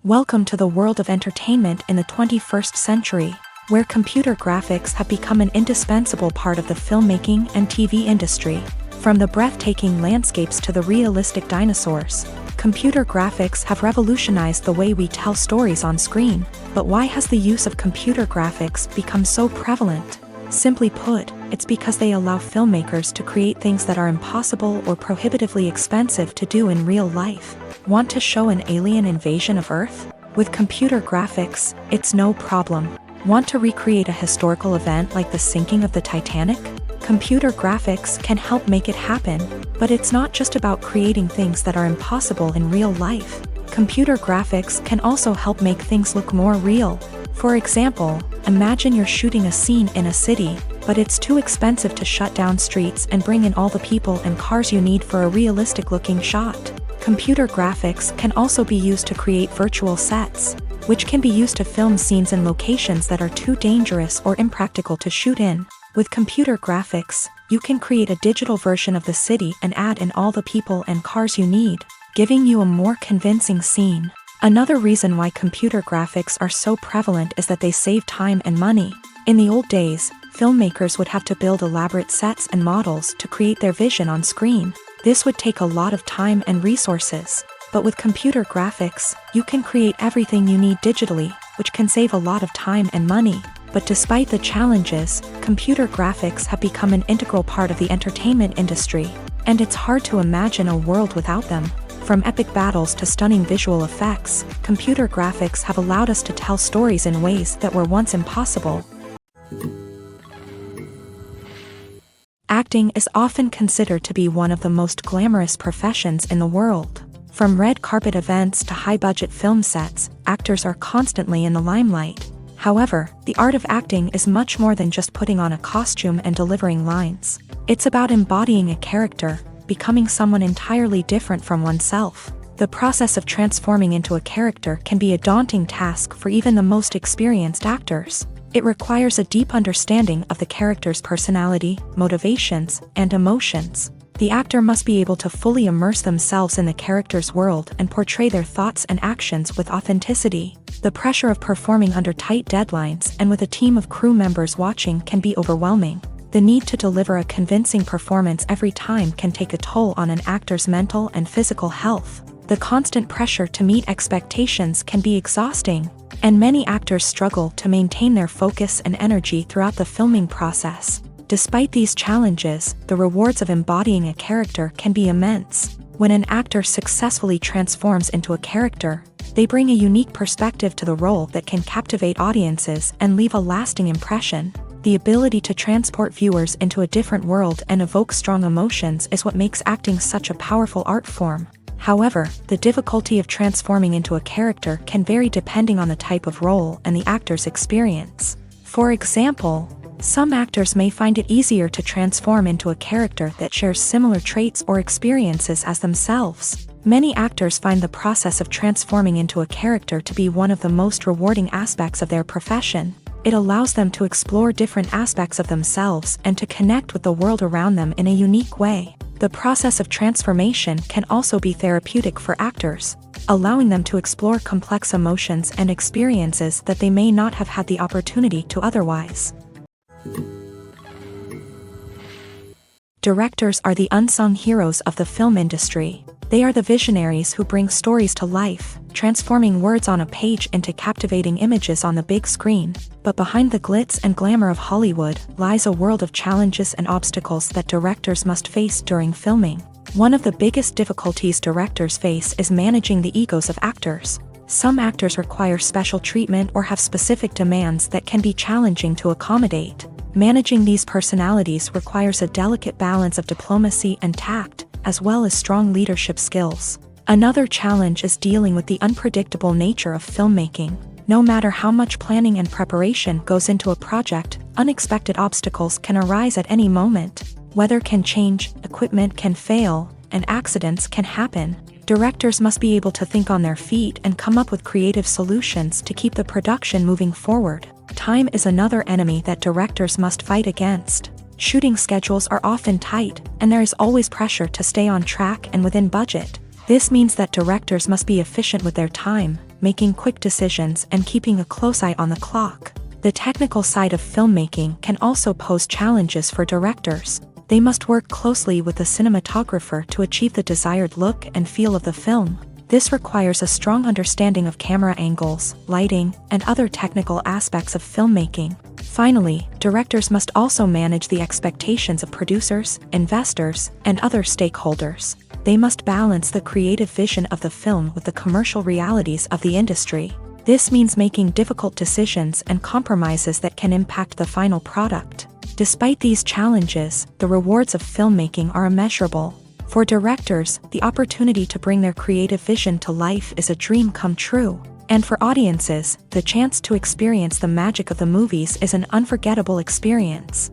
Welcome to the world of entertainment in the 21st century, where computer graphics have become an indispensable part of the filmmaking and TV industry. From the breathtaking landscapes to the realistic dinosaurs, computer graphics have revolutionized the way we tell stories on screen. But why has the use of computer graphics become so prevalent? Simply put, it's because they allow filmmakers to create things that are impossible or prohibitively expensive to do in real life. Want to show an alien invasion of Earth? With computer graphics, it's no problem. Want to recreate a historical event like the sinking of the Titanic? Computer graphics can help make it happen, but it's not just about creating things that are impossible in real life. Computer graphics can also help make things look more real. For example, imagine you're shooting a scene in a city, but it's too expensive to shut down streets and bring in all the people and cars you need for a realistic-looking shot. Computer graphics can also be used to create virtual sets, which can be used to film scenes in locations that are too dangerous or impractical to shoot in. With computer graphics, you can create a digital version of the city and add in all the people and cars you need, giving you a more convincing scene. Another reason why computer graphics are so prevalent is that they save time and money. In the old days, filmmakers would have to build elaborate sets and models to create their vision on screen. This would take a lot of time and resources. But with computer graphics, you can create everything you need digitally, which can save a lot of time and money. But despite the challenges, computer graphics have become an integral part of the entertainment industry, and it's hard to imagine a world without them. From epic battles to stunning visual effects, computer graphics have allowed us to tell stories in ways that were once impossible. Acting is often considered to be one of the most glamorous professions in the world. From red carpet events to high-budget film sets, actors are constantly in the limelight. However, the art of acting is much more than just putting on a costume and delivering lines. It's about embodying a character, becoming someone entirely different from oneself. The process of transforming into a character can be a daunting task for even the most experienced actors. It requires a deep understanding of the character's personality, motivations, and emotions. The actor must be able to fully immerse themselves in the character's world and portray their thoughts and actions with authenticity. The pressure of performing under tight deadlines and with a team of crew members watching can be overwhelming. The need to deliver a convincing performance every time can take a toll on an actor's mental and physical health. The constant pressure to meet expectations can be exhausting, and many actors struggle to maintain their focus and energy throughout the filming process. Despite these challenges, the rewards of embodying a character can be immense. When an actor successfully transforms into a character, they bring a unique perspective to the role that can captivate audiences and leave a lasting impression. The ability to transport viewers into a different world and evoke strong emotions is what makes acting such a powerful art form. However, the difficulty of transforming into a character can vary depending on the type of role and the actor's experience. For example, some actors may find it easier to transform into a character that shares similar traits or experiences as themselves. Many actors find the process of transforming into a character to be one of the most rewarding aspects of their profession. It allows them to explore different aspects of themselves and to connect with the world around them in a unique way. The process of transformation can also be therapeutic for actors, allowing them to explore complex emotions and experiences that they may not have had the opportunity to otherwise. Directors are the unsung heroes of the film industry. They are the visionaries who bring stories to life, transforming words on a page into captivating images on the big screen. But behind the glitz and glamour of Hollywood lies a world of challenges and obstacles that directors must face during filming. One of the biggest difficulties directors face is managing the egos of actors. Some actors require special treatment or have specific demands that can be challenging to accommodate. Managing these personalities requires a delicate balance of diplomacy and tact, as well as strong leadership skills. Another challenge is dealing with the unpredictable nature of filmmaking. No matter how much planning and preparation goes into a project, unexpected obstacles can arise at any moment. Weather can change, equipment can fail, and accidents can happen. Directors must be able to think on their feet and come up with creative solutions to keep the production moving forward. Time is another enemy that directors must fight against. Shooting schedules are often tight, and there is always pressure to stay on track and within budget. This means that directors must be efficient with their time, making quick decisions and keeping a close eye on the clock. The technical side of filmmaking can also pose challenges for directors. They must work closely with the cinematographer to achieve the desired look and feel of the film. This requires a strong understanding of camera angles, lighting, and other technical aspects of filmmaking. Finally, directors must also manage the expectations of producers, investors, and other stakeholders. They must balance the creative vision of the film with the commercial realities of the industry. This means making difficult decisions and compromises that can impact the final product. Despite these challenges, the rewards of filmmaking are immeasurable. For directors, the opportunity to bring their creative vision to life is a dream come true. And for audiences, the chance to experience the magic of the movies is an unforgettable experience.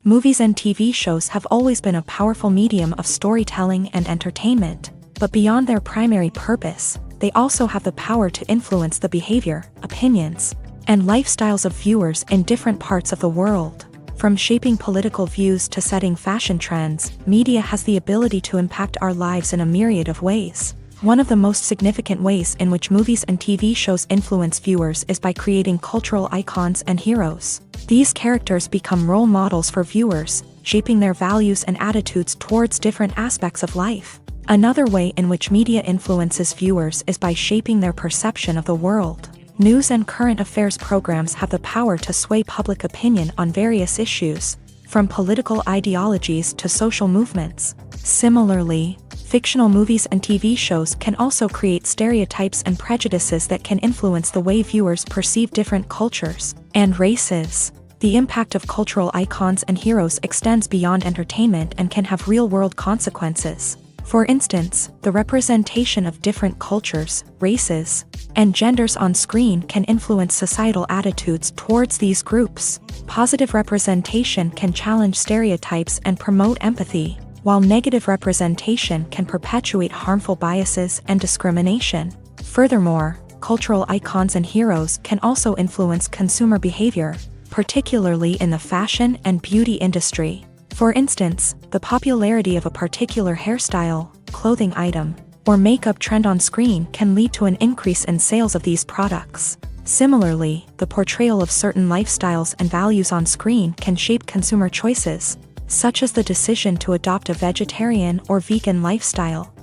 Movies and TV shows have always been a powerful medium of storytelling and entertainment, but beyond their primary purpose, they also have the power to influence the behavior, opinions, and lifestyles of viewers in different parts of the world. From shaping political views to setting fashion trends, media has the ability to impact our lives in a myriad of ways. One of the most significant ways in which movies and TV shows influence viewers is by creating cultural icons and heroes. These characters become role models for viewers, shaping their values and attitudes towards different aspects of life. Another way in which media influences viewers is by shaping their perception of the world. News and current affairs programs have the power to sway public opinion on various issues, from political ideologies to social movements. Similarly, fictional movies and TV shows can also create stereotypes and prejudices that can influence the way viewers perceive different cultures and races. The impact of cultural icons and heroes extends beyond entertainment and can have real-world consequences. For instance, the representation of different cultures, races, and genders on screen can influence societal attitudes towards these groups. Positive representation can challenge stereotypes and promote empathy, while negative representation can perpetuate harmful biases and discrimination. Furthermore, cultural icons and heroes can also influence consumer behavior, particularly in the fashion and beauty industry. For instance, the popularity of a particular hairstyle, clothing item, or makeup trend on screen can lead to an increase in sales of these products. Similarly, the portrayal of certain lifestyles and values on screen can shape consumer choices, such as the decision to adopt a vegetarian or vegan lifestyle.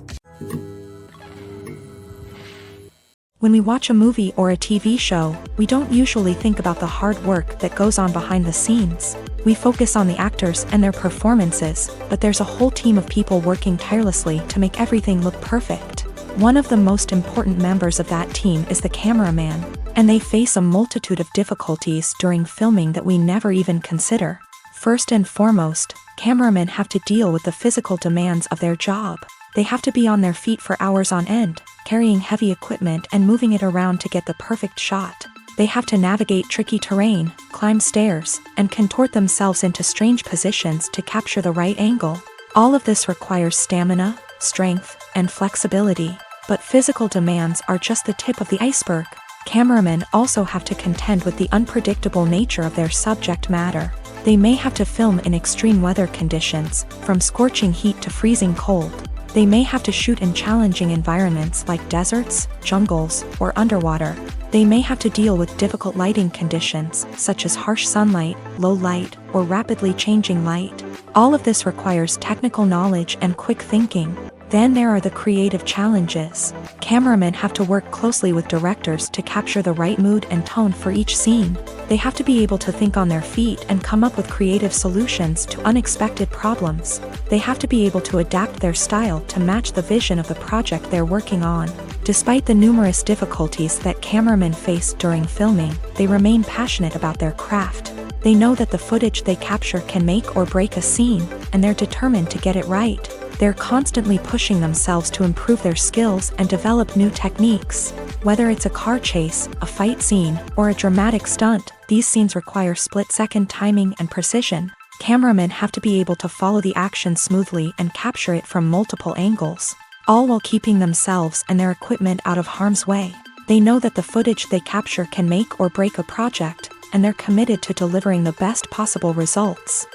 When we watch a movie or a TV show, we don't usually think about the hard work that goes on behind the scenes. We focus on the actors and their performances, but there's a whole team of people working tirelessly to make everything look perfect. One of the most important members of that team is the cameraman, and they face a multitude of difficulties during filming that we never even consider. First and foremost, cameramen have to deal with the physical demands of their job. They have to be on their feet for hours on end, carrying heavy equipment and moving it around to get the perfect shot. They have to navigate tricky terrain, climb stairs, and contort themselves into strange positions to capture the right angle. All of this requires stamina, strength, and flexibility. But physical demands are just the tip of the iceberg. Cameramen also have to contend with the unpredictable nature of their subject matter. They may have to film in extreme weather conditions, from scorching heat to freezing cold. They may have to shoot in challenging environments like deserts, jungles, or underwater. They may have to deal with difficult lighting conditions, such as harsh sunlight, low light, or rapidly changing light. All of this requires technical knowledge and quick thinking. Then there are the creative challenges. Cameramen have to work closely with directors to capture the right mood and tone for each scene. They have to be able to think on their feet and come up with creative solutions to unexpected problems. They have to be able to adapt their style to match the vision of the project they're working on. Despite the numerous difficulties that cameramen face during filming, they remain passionate about their craft. They know that the footage they capture can make or break a scene, and they're determined to get it right. They're constantly pushing themselves to improve their skills and develop new techniques. Whether it's a car chase, a fight scene, or a dramatic stunt, these scenes require split-second timing and precision. Cameramen have to be able to follow the action smoothly and capture it from multiple angles, all while keeping themselves and their equipment out of harm's way. They know that the footage they capture can make or break a project, and they're committed to delivering the best possible results.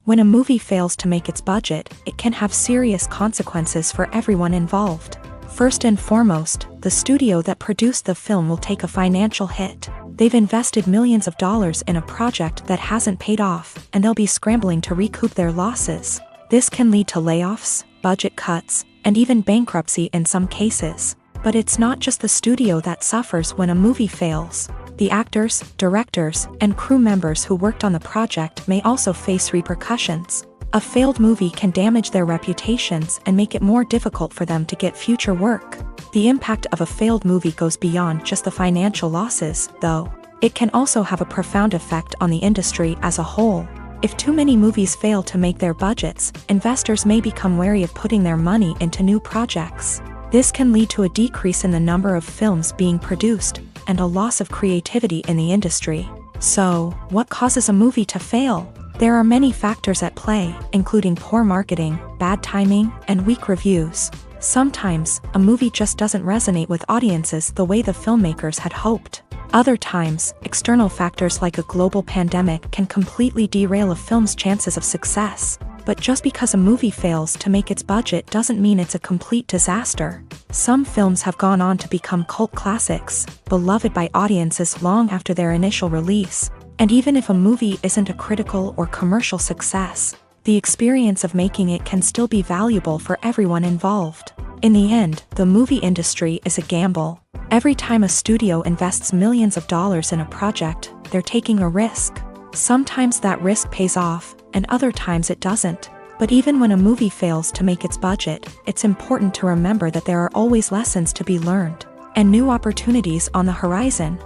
When a movie fails to make its budget, it can have serious consequences for everyone involved. First and foremost, the studio that produced the film will take a financial hit. They've invested millions of dollars in a project that hasn't paid off, and they'll be scrambling to recoup their losses. This can lead to layoffs, budget cuts, and even bankruptcy in some cases. But it's not just the studio that suffers when a movie fails. The actors, directors, and crew members who worked on the project may also face repercussions. A failed movie can damage their reputations and make it more difficult for them to get future work. The impact of a failed movie goes beyond just the financial losses, though. It can also have a profound effect on the industry as a whole. If too many movies fail to make their budgets, investors may become wary of putting their money into new projects. This can lead to a decrease in the number of films being produced, and a loss of creativity in the industry. So, what causes a movie to fail? There are many factors at play, including poor marketing, bad timing, and weak reviews. Sometimes, a movie just doesn't resonate with audiences the way the filmmakers had hoped. Other times, external factors like a global pandemic can completely derail a film's chances of success. But just because a movie fails to make its budget doesn't mean it's a complete disaster. Some films have gone on to become cult classics, beloved by audiences long after their initial release. And even if a movie isn't a critical or commercial success, the experience of making it can still be valuable for everyone involved. In the end, the movie industry is a gamble. Every time a studio invests millions of dollars in a project, they're taking a risk. Sometimes that risk pays off, and other times it doesn't. But even when a movie fails to make its budget, it's important to remember that there are always lessons to be learned, and new opportunities on the horizon.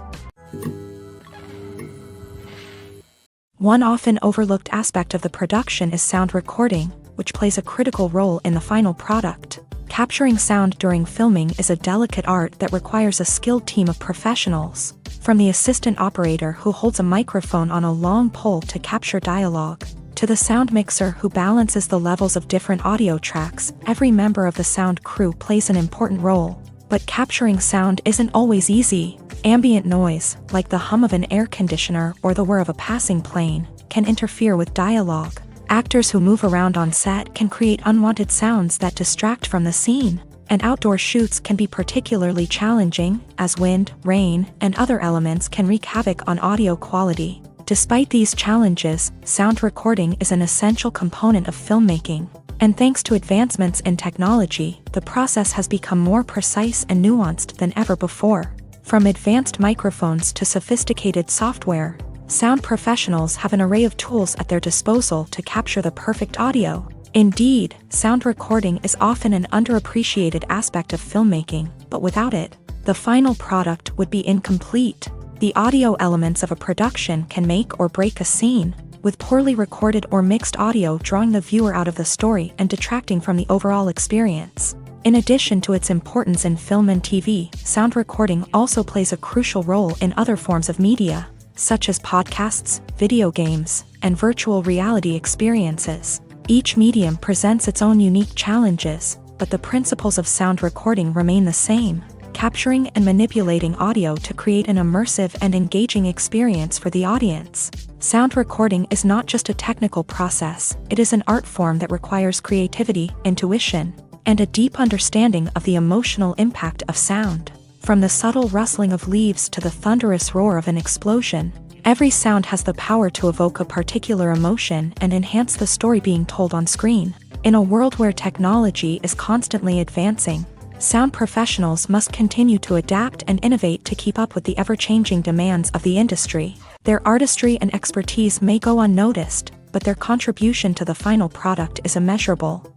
One often overlooked aspect of the production is sound recording, which plays a critical role in the final product. Capturing sound during filming is a delicate art that requires a skilled team of professionals. From the assistant operator who holds a microphone on a long pole to capture dialogue, to the sound mixer who balances the levels of different audio tracks, every member of the sound crew plays an important role. But capturing sound isn't always easy. Ambient noise, like the hum of an air conditioner or the whir of a passing plane, can interfere with dialogue. Actors who move around on set can create unwanted sounds that distract from the scene. And outdoor shoots can be particularly challenging, as wind, rain, and other elements can wreak havoc on audio quality. Despite these challenges, sound recording is an essential component of filmmaking. And thanks to advancements in technology, the process has become more precise and nuanced than ever before. From advanced microphones to sophisticated software, sound professionals have an array of tools at their disposal to capture the perfect audio. Indeed, sound recording is often an underappreciated aspect of filmmaking, but without it, the final product would be incomplete. The audio elements of a production can make or break a scene, with poorly recorded or mixed audio drawing the viewer out of the story and detracting from the overall experience. In addition to its importance in film and TV, sound recording also plays a crucial role in other forms of media, such as podcasts, video games, and virtual reality experiences. Each medium presents its own unique challenges, but the principles of sound recording remain the same, capturing and manipulating audio to create an immersive and engaging experience for the audience. Sound recording is not just a technical process, it is an art form that requires creativity, intuition, and a deep understanding of the emotional impact of sound. From the subtle rustling of leaves to the thunderous roar of an explosion, every sound has the power to evoke a particular emotion and enhance the story being told on screen. In a world where technology is constantly advancing, sound professionals must continue to adapt and innovate to keep up with the ever-changing demands of the industry. Their artistry and expertise may go unnoticed, but their contribution to the final product is immeasurable.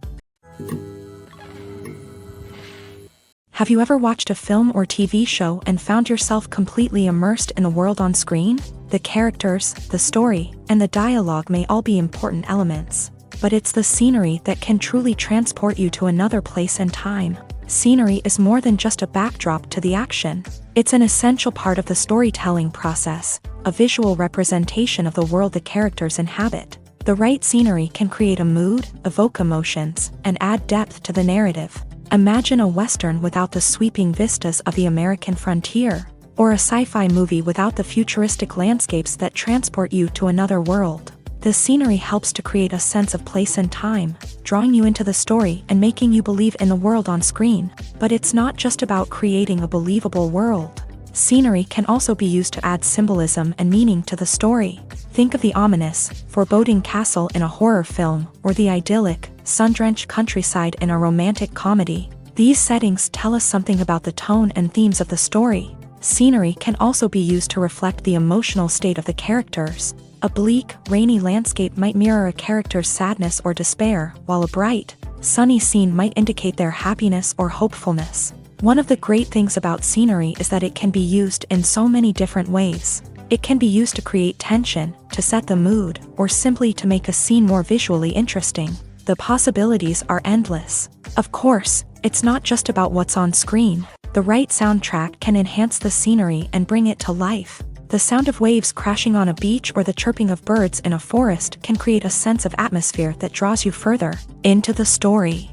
Have you ever watched a film or TV show and found yourself completely immersed in the world on screen? The characters, the story, and the dialogue may all be important elements, but it's the scenery that can truly transport you to another place and time. Scenery is more than just a backdrop to the action. It's an essential part of the storytelling process, a visual representation of the world the characters inhabit. The right scenery can create a mood, evoke emotions, and add depth to the narrative. Imagine a Western without the sweeping vistas of the American frontier, or a sci-fi movie without the futuristic landscapes that transport you to another world. The scenery helps to create a sense of place and time, drawing you into the story and making you believe in the world on screen. But it's not just about creating a believable world. Scenery can also be used to add symbolism and meaning to the story. Think of the ominous, foreboding castle in a horror film, or the idyllic, sun-drenched countryside in a romantic comedy. These settings tell us something about the tone and themes of the story. Scenery can also be used to reflect the emotional state of the characters. A bleak, rainy landscape might mirror a character's sadness or despair, while a bright, sunny scene might indicate their happiness or hopefulness. One of the great things about scenery is that it can be used in so many different ways. It can be used to create tension, to set the mood, or simply to make a scene more visually interesting. The possibilities are endless. Of course, it's not just about what's on screen. The right soundtrack can enhance the scenery and bring it to life. The sound of waves crashing on a beach or the chirping of birds in a forest can create a sense of atmosphere that draws you further into the story.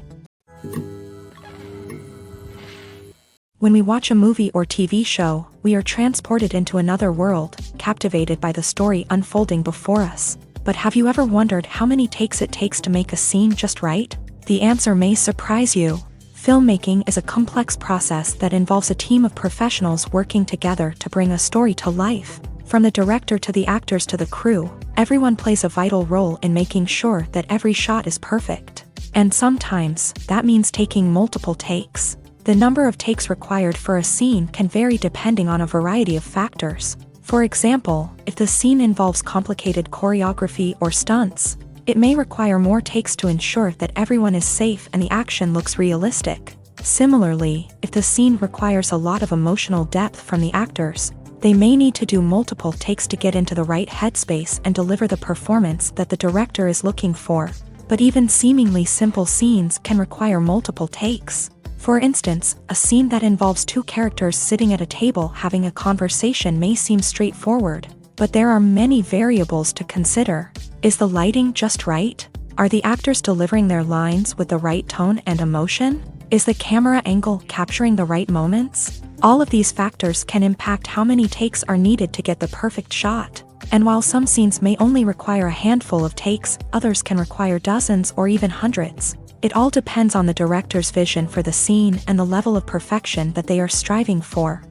When we watch a movie or TV show, we are transported into another world, captivated by the story unfolding before us. But have you ever wondered how many takes it takes to make a scene just right? The answer may surprise you. Filmmaking is a complex process that involves a team of professionals working together to bring a story to life. From the director to the actors to the crew, everyone plays a vital role in making sure that every shot is perfect. And sometimes, that means taking multiple takes. The number of takes required for a scene can vary depending on a variety of factors. For example, if the scene involves complicated choreography or stunts, it may require more takes to ensure that everyone is safe and the action looks realistic. Similarly, if the scene requires a lot of emotional depth from the actors, they may need to do multiple takes to get into the right headspace and deliver the performance that the director is looking for. But even seemingly simple scenes can require multiple takes. For instance, a scene that involves two characters sitting at a table having a conversation may seem straightforward, but there are many variables to consider. Is the lighting just right? Are the actors delivering their lines with the right tone and emotion? Is the camera angle capturing the right moments? All of these factors can impact how many takes are needed to get the perfect shot. And while some scenes may only require a handful of takes, others can require dozens or even hundreds. It all depends on the director's vision for the scene and the level of perfection that they are striving for.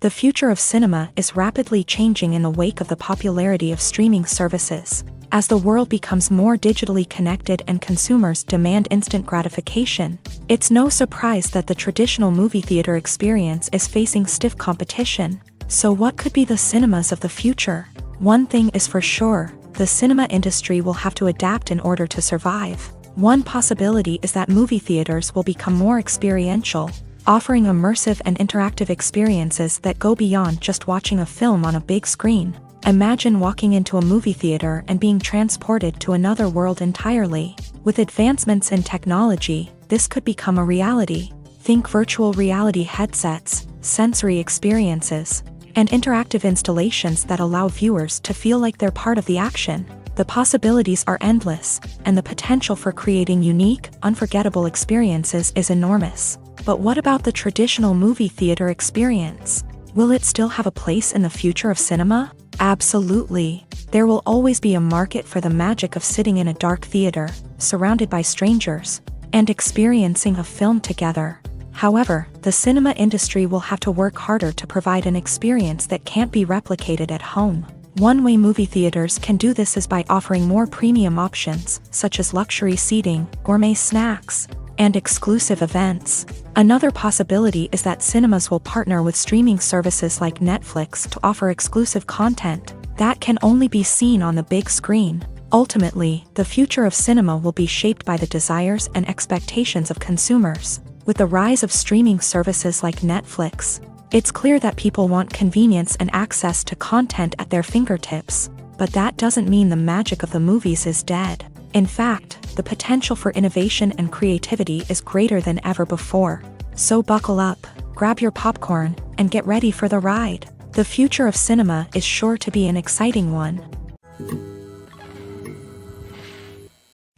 The future of cinema is rapidly changing in the wake of the popularity of streaming services. As the world becomes more digitally connected and consumers demand instant gratification, it's no surprise that the traditional movie theater experience is facing stiff competition. So what could be the cinemas of the future? One thing is for sure, the cinema industry will have to adapt in order to survive. One possibility is that movie theaters will become more experiential, offering immersive and interactive experiences that go beyond just watching a film on a big screen. Imagine walking into a movie theater and being transported to another world entirely. With advancements in technology, this could become a reality. Think virtual reality headsets, sensory experiences, and interactive installations that allow viewers to feel like they're part of the action. The possibilities are endless, and the potential for creating unique, unforgettable experiences is enormous. But what about the traditional movie theater experience? Will it still have a place in the future of cinema? Absolutely. There will always be a market for the magic of sitting in a dark theater, surrounded by strangers, and experiencing a film together. However, the cinema industry will have to work harder to provide an experience that can't be replicated at home. One way movie theaters can do this is by offering more premium options, such as luxury seating, gourmet snacks, and exclusive events. Another possibility is that cinemas will partner with streaming services like Netflix to offer exclusive content that can only be seen on the big screen. Ultimately, the future of cinema will be shaped by the desires and expectations of consumers. With the rise of streaming services like Netflix, it's clear that people want convenience and access to content at their fingertips. But that doesn't mean the magic of the movies is dead. In fact, the potential for innovation and creativity is greater than ever before. So buckle up, grab your popcorn, and get ready for the ride. The future of cinema is sure to be an exciting one.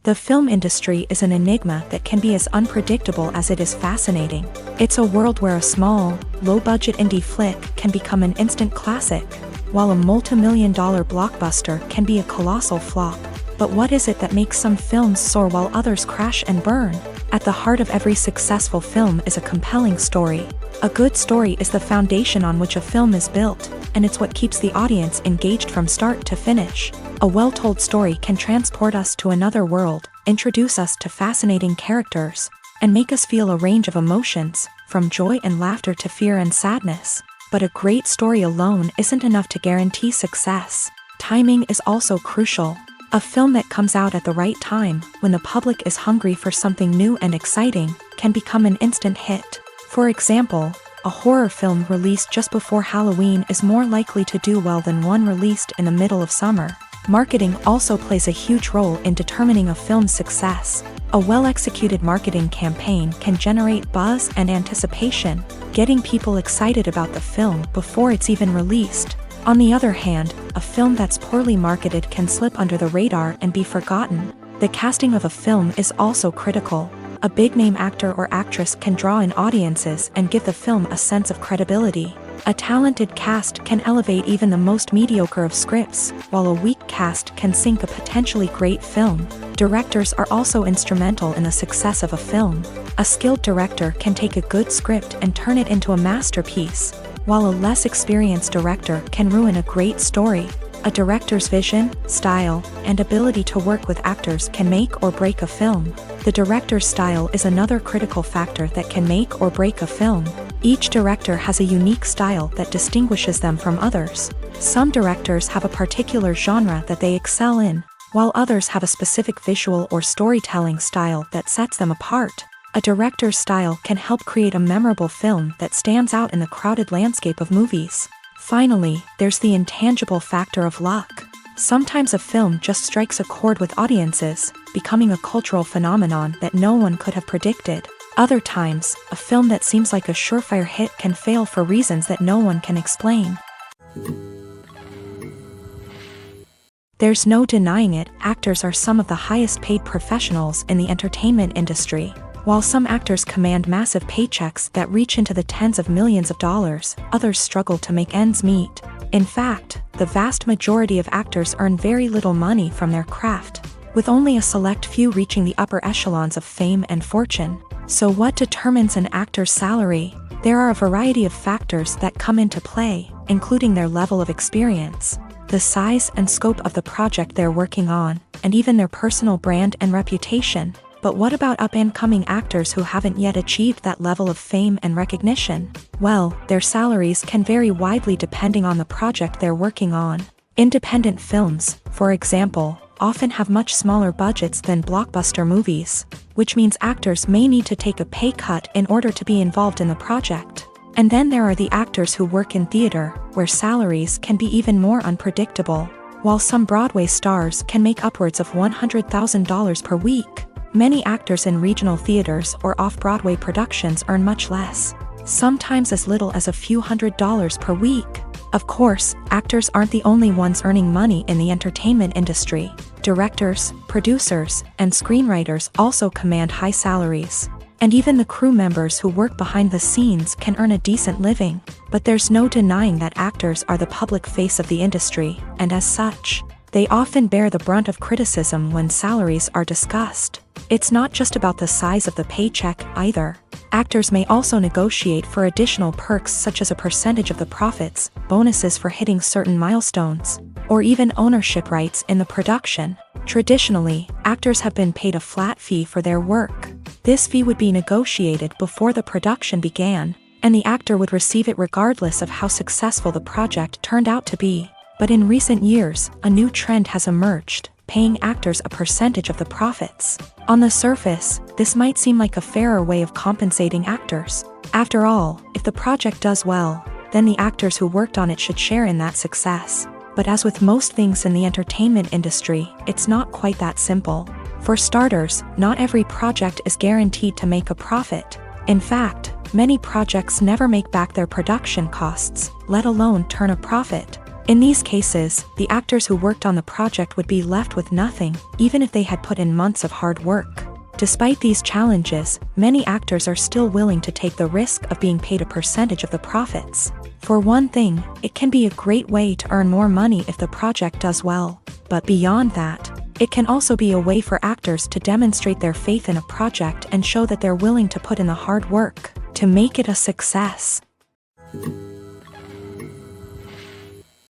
The film industry is an enigma that can be as unpredictable as it is fascinating. It's a world where a small, low-budget indie flick can become an instant classic, while a multi-million-dollar blockbuster can be a colossal flop. But what is it that makes some films soar while others crash and burn? At the heart of every successful film is a compelling story. A good story is the foundation on which a film is built, and it's what keeps the audience engaged from start to finish. A well-told story can transport us to another world, introduce us to fascinating characters, and make us feel a range of emotions, from joy and laughter to fear and sadness. But a great story alone isn't enough to guarantee success. Timing is also crucial. A film that comes out at the right time, when the public is hungry for something new and exciting, can become an instant hit. For example, a horror film released just before Halloween is more likely to do well than one released in the middle of summer. Marketing also plays a huge role in determining a film's success. A well-executed marketing campaign can generate buzz and anticipation, getting people excited about the film before it's even released. On the other hand, a film that's poorly marketed can slip under the radar and be forgotten. The casting of a film is also critical. A big-name actor or actress can draw in audiences and give the film a sense of credibility. A talented cast can elevate even the most mediocre of scripts, while a weak cast can sink a potentially great film. Directors are also instrumental in the success of a film. A skilled director can take a good script and turn it into a masterpiece, while a less experienced director can ruin a great story. A director's vision, style, and ability to work with actors can make or break a film. The director's style is another critical factor that can make or break a film. Each director has a unique style that distinguishes them from others. Some directors have a particular genre that they excel in, while others have a specific visual or storytelling style that sets them apart. A director's style can help create a memorable film that stands out in the crowded landscape of movies. Finally, there's the intangible factor of luck. Sometimes a film just strikes a chord with audiences, becoming a cultural phenomenon that no one could have predicted. Other times, a film that seems like a surefire hit can fail for reasons that no one can explain. There's no denying it, actors are some of the highest paid professionals in the entertainment industry. While some actors command massive paychecks that reach into the tens of millions of dollars, others struggle to make ends meet. In fact, the vast majority of actors earn very little money from their craft, with only a select few reaching the upper echelons of fame and fortune. So what determines an actor's salary? There are a variety of factors that come into play, including their level of experience, the size and scope of the project they're working on, and even their personal brand and reputation. But what about up-and-coming actors who haven't yet achieved that level of fame and recognition? Well, their salaries can vary widely depending on the project they're working on. Independent films, for example, often have much smaller budgets than blockbuster movies, which means actors may need to take a pay cut in order to be involved in the project. And then there are the actors who work in theater, where salaries can be even more unpredictable. While some Broadway stars can make upwards of $100,000 per week, many actors in regional theaters or off-Broadway productions earn much less, sometimes as little as a few $100s per week. Of course, actors aren't the only ones earning money in the entertainment industry. Directors, producers, and screenwriters also command high salaries. And even the crew members who work behind the scenes can earn a decent living. But there's no denying that actors are the public face of the industry, and as such, they often bear the brunt of criticism when salaries are discussed. It's not just about the size of the paycheck, either. Actors may also negotiate for additional perks such as a percentage of the profits, bonuses for hitting certain milestones, or even ownership rights in the production. Traditionally, actors have been paid a flat fee for their work. This fee would be negotiated before the production began, and the actor would receive it regardless of how successful the project turned out to be. But in recent years, a new trend has emerged, paying actors a percentage of the profits. On the surface, this might seem like a fairer way of compensating actors. After all, if the project does well, then the actors who worked on it should share in that success. But as with most things in the entertainment industry, it's not quite that simple. For starters, not every project is guaranteed to make a profit. In fact, many projects never make back their production costs, let alone turn a profit. In these cases, the actors who worked on the project would be left with nothing, even if they had put in months of hard work. Despite these challenges, many actors are still willing to take the risk of being paid a percentage of the profits. For one thing, it can be a great way to earn more money if the project does well. But beyond that, it can also be a way for actors to demonstrate their faith in a project and show that they're willing to put in the hard work to make it a success.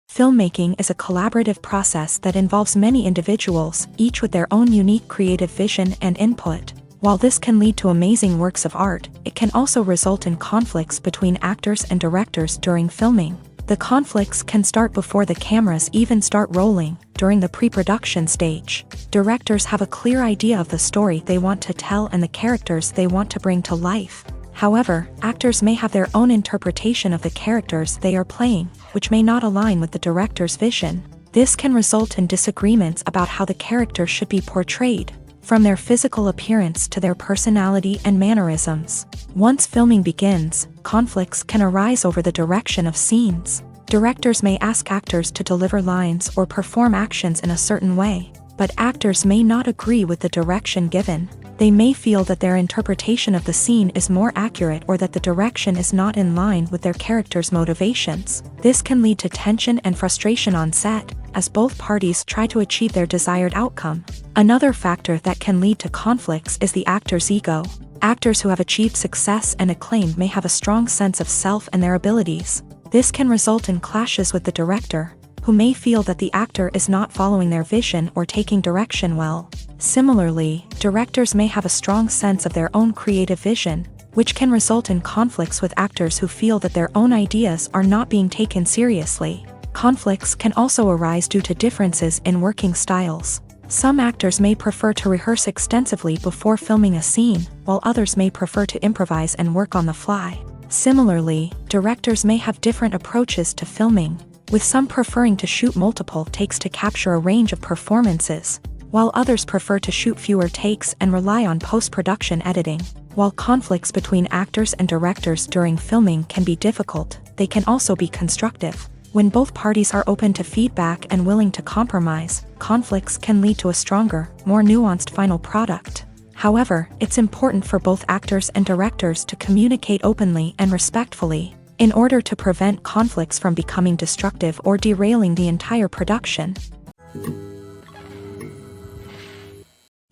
Filmmaking is a collaborative process that involves many individuals, each with their own unique creative vision and input. While this can lead to amazing works of art, it can also result in conflicts between actors and directors during filming. The conflicts can start before the cameras even start rolling, during the pre-production stage. Directors have a clear idea of the story they want to tell and the characters they want to bring to life. However, actors may have their own interpretation of the characters they are playing, which may not align with the director's vision. This can result in disagreements about how the character should be portrayed. from their physical appearance to their personality and mannerisms. Once filming begins, conflicts can arise over the direction of scenes. Directors may ask actors to deliver lines or perform actions in a certain way, but actors may not agree with the direction given. They may feel that their interpretation of the scene is more accurate or that the direction is not in line with their character's motivations. This can lead to tension and frustration on set, as both parties try to achieve their desired outcome. Another factor that can lead to conflicts is the actor's ego. Actors who have achieved success and acclaim may have a strong sense of self and their abilities. This can result in clashes with the director, who may feel that the actor is not following their vision or taking direction well. Similarly, directors may have a strong sense of their own creative vision, which can result in conflicts with actors who feel that their own ideas are not being taken seriously. Conflicts can also arise due to differences in working styles. Some actors may prefer to rehearse extensively before filming a scene, while others may prefer to improvise and work on the fly. Similarly, directors may have different approaches to filming, with some preferring to shoot multiple takes to capture a range of performances, while others prefer to shoot fewer takes and rely on post-production editing. While conflicts between actors and directors during filming can be difficult, they can also be constructive. When both parties are open to feedback and willing to compromise, conflicts can lead to a stronger, more nuanced final product. However, it's important for both actors and directors to communicate openly and respectfully, in order to prevent conflicts from becoming destructive or derailing the entire production.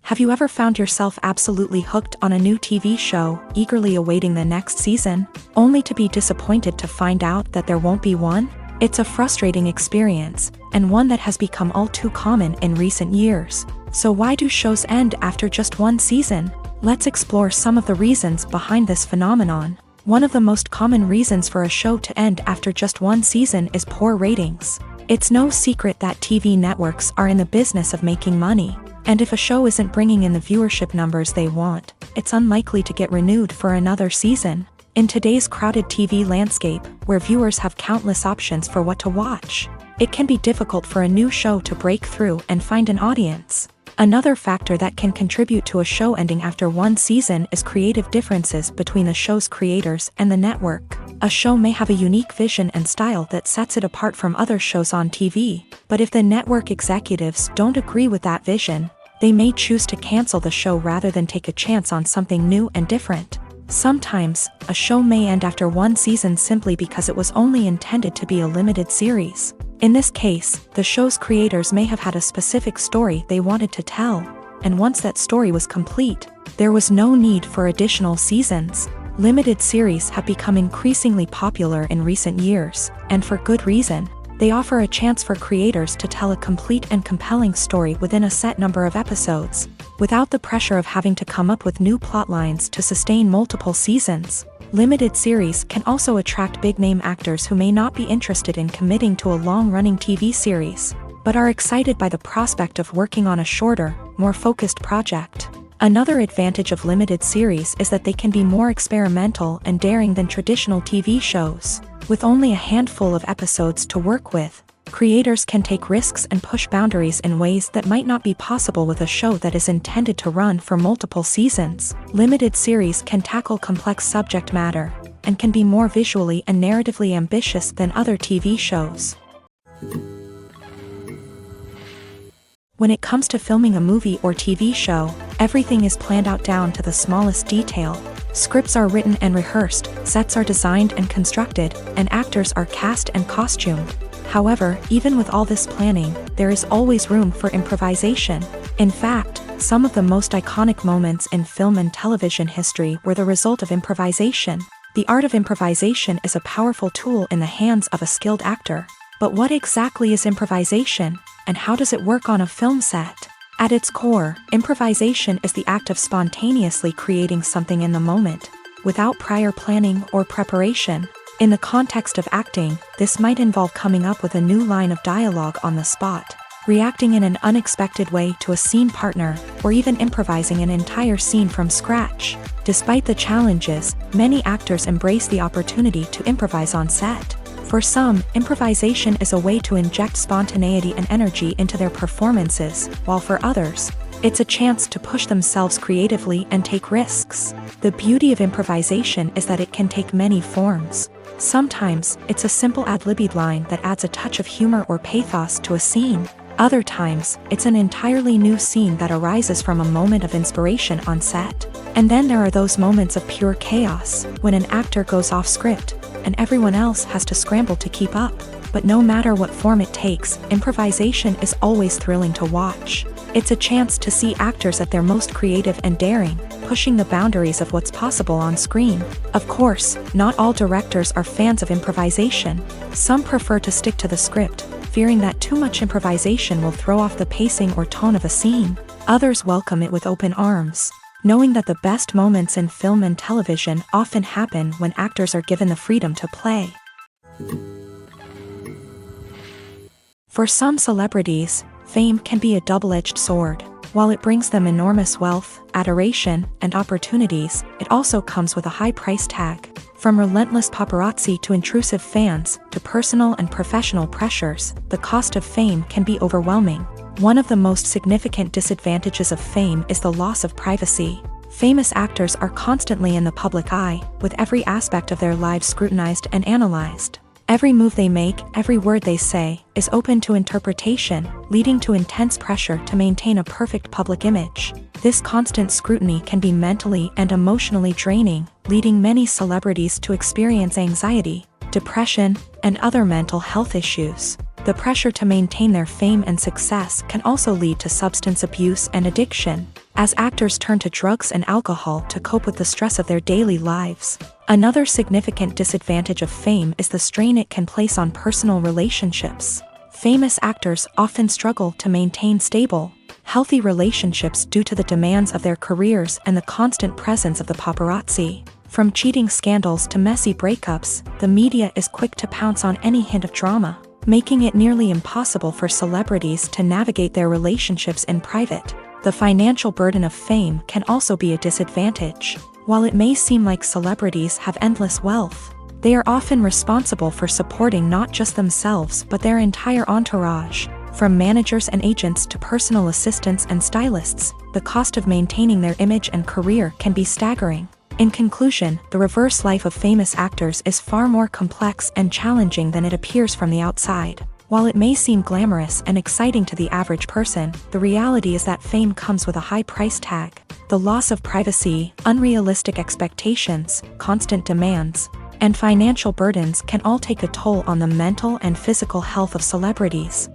Have you ever found yourself absolutely hooked on a new TV show, eagerly awaiting the next season, only to be disappointed to find out that there won't be one? It's a frustrating experience, and one that has become all too common in recent years. So why do shows end after just one season? Let's explore some of the reasons behind this phenomenon. One of the most common reasons for a show to end after just one season is poor ratings. It's no secret that TV networks are in the business of making money, and if a show isn't bringing in the viewership numbers they want, it's unlikely to get renewed for another season. In today's crowded TV landscape, where viewers have countless options for what to watch, it can be difficult for a new show to break through and find an audience. Another factor that can contribute to a show ending after one season is creative differences between the show's creators and the network. A show may have a unique vision and style that sets it apart from other shows on TV, but if the network executives don't agree with that vision, they may choose to cancel the show rather than take a chance on something new and different. Sometimes, a show may end after one season simply because it was only intended to be a limited series. In this case, the show's creators may have had a specific story they wanted to tell, and once that story was complete, there was no need for additional seasons. Limited series have become increasingly popular in recent years, and for good reason. They offer a chance for creators to tell a complete and compelling story within a set number of episodes, without the pressure of having to come up with new plot lines to sustain multiple seasons. Limited series can also attract big-name actors who may not be interested in committing to a long-running TV series, but are excited by the prospect of working on a shorter, more focused project. Another advantage of limited series is that they can be more experimental and daring than traditional TV shows. With only a handful of episodes to work with, creators can take risks and push boundaries in ways that might not be possible with a show that is intended to run for multiple seasons. Limited series can tackle complex subject matter, and can be more visually and narratively ambitious than other TV shows. When it comes to filming a movie or TV show, everything is planned out down to the smallest detail. Scripts are written and rehearsed, sets are designed and constructed, and actors are cast and costumed. However, even with all this planning, there is always room for improvisation. In fact, some of the most iconic moments in film and television history were the result of improvisation. The art of improvisation is a powerful tool in the hands of a skilled actor. But what exactly is improvisation, and how does it work on a film set? At its core, improvisation is the act of spontaneously creating something in the moment, without prior planning or preparation. In the context of acting, this might involve coming up with a new line of dialogue on the spot, reacting in an unexpected way to a scene partner, or even improvising an entire scene from scratch. Despite the challenges, many actors embrace the opportunity to improvise on set. For some, improvisation is a way to inject spontaneity and energy into their performances, while for others, It's a chance to push themselves creatively and take risks. The beauty of improvisation is that it can take many forms. Sometimes, it's a simple ad-libbed line that adds a touch of humor or pathos to a scene. Other times, it's an entirely new scene that arises from a moment of inspiration on set. And then there are those moments of pure chaos, when an actor goes off script, and everyone else has to scramble to keep up. But no matter what form it takes, improvisation is always thrilling to watch. It's a chance to see actors at their most creative and daring, pushing the boundaries of what's possible on screen. Of course, not all directors are fans of improvisation. Some prefer to stick to the script, fearing that too much improvisation will throw off the pacing or tone of a scene. Others welcome it with open arms, knowing that the best moments in film and television often happen when actors are given the freedom to play. For some celebrities, fame can be a double-edged sword. While it brings them enormous wealth, adoration, and opportunities, it also comes with a high price tag. From relentless paparazzi to intrusive fans, to personal and professional pressures, the cost of fame can be overwhelming. One of the most significant disadvantages of fame is the loss of privacy. Famous actors are constantly in the public eye, with every aspect of their lives scrutinized and analyzed. Every move they make, every word they say, is open to interpretation, leading to intense pressure to maintain a perfect public image. This constant scrutiny can be mentally and emotionally draining, leading many celebrities to experience anxiety, depression, and other mental health issues. The pressure to maintain their fame and success can also lead to substance abuse and addiction, as actors turn to drugs and alcohol to cope with the stress of their daily lives. Another significant disadvantage of fame is the strain it can place on personal relationships. Famous actors often struggle to maintain stable, healthy relationships due to the demands of their careers and the constant presence of the paparazzi. From cheating scandals to messy breakups, the media is quick to pounce on any hint of drama, making it nearly impossible for celebrities to navigate their relationships in private. The financial burden of fame can also be a disadvantage. While it may seem like celebrities have endless wealth, they are often responsible for supporting not just themselves but their entire entourage. From managers and agents to personal assistants and stylists, the cost of maintaining their image and career can be staggering. In conclusion, the reverse life of famous actors is far more complex and challenging than it appears from the outside. While it may seem glamorous and exciting to the average person, the reality is that fame comes with a high price tag. The loss of privacy, unrealistic expectations, constant demands, and financial burdens can all take a toll on the mental and physical health of celebrities.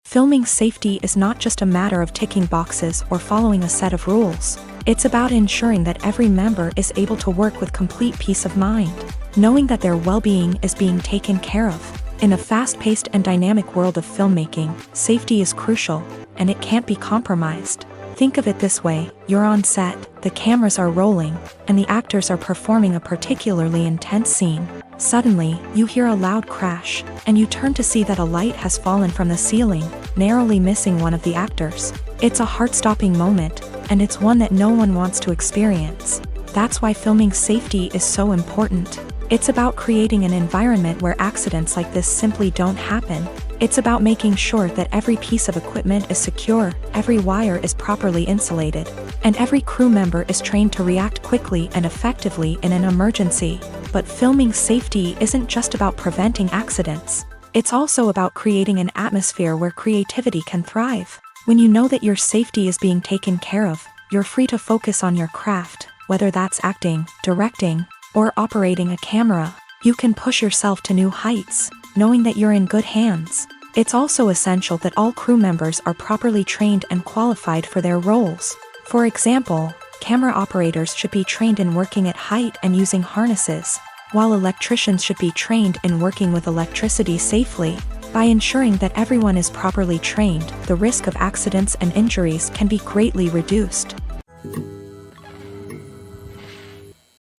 Filming safety is not just a matter of ticking boxes or following a set of rules. It's about ensuring that every member is able to work with complete peace of mind, knowing that their well-being is being taken care of. In a fast-paced and dynamic world of filmmaking, safety is crucial, and it can't be compromised. Think of it this way: you're on set, the cameras are rolling, and the actors are performing a particularly intense scene. Suddenly, you hear a loud crash, and you turn to see that a light has fallen from the ceiling, narrowly missing one of the actors. It's a heart-stopping moment, and it's one that no one wants to experience. That's why filming safety is so important. It's about creating an environment where accidents like this simply don't happen. It's about making sure that every piece of equipment is secure, every wire is properly insulated, and every crew member is trained to react quickly and effectively in an emergency. But filming safety isn't just about preventing accidents. It's also about creating an atmosphere where creativity can thrive. When you know that your safety is being taken care of, you're free to focus on your craft, whether that's acting, directing, or operating a camera. You can push yourself to new heights, knowing that you're in good hands. It's also essential that all crew members are properly trained and qualified for their roles. For example, camera operators should be trained in working at height and using harnesses, while electricians should be trained in working with electricity safely. By ensuring that everyone is properly trained, the risk of accidents and injuries can be greatly reduced.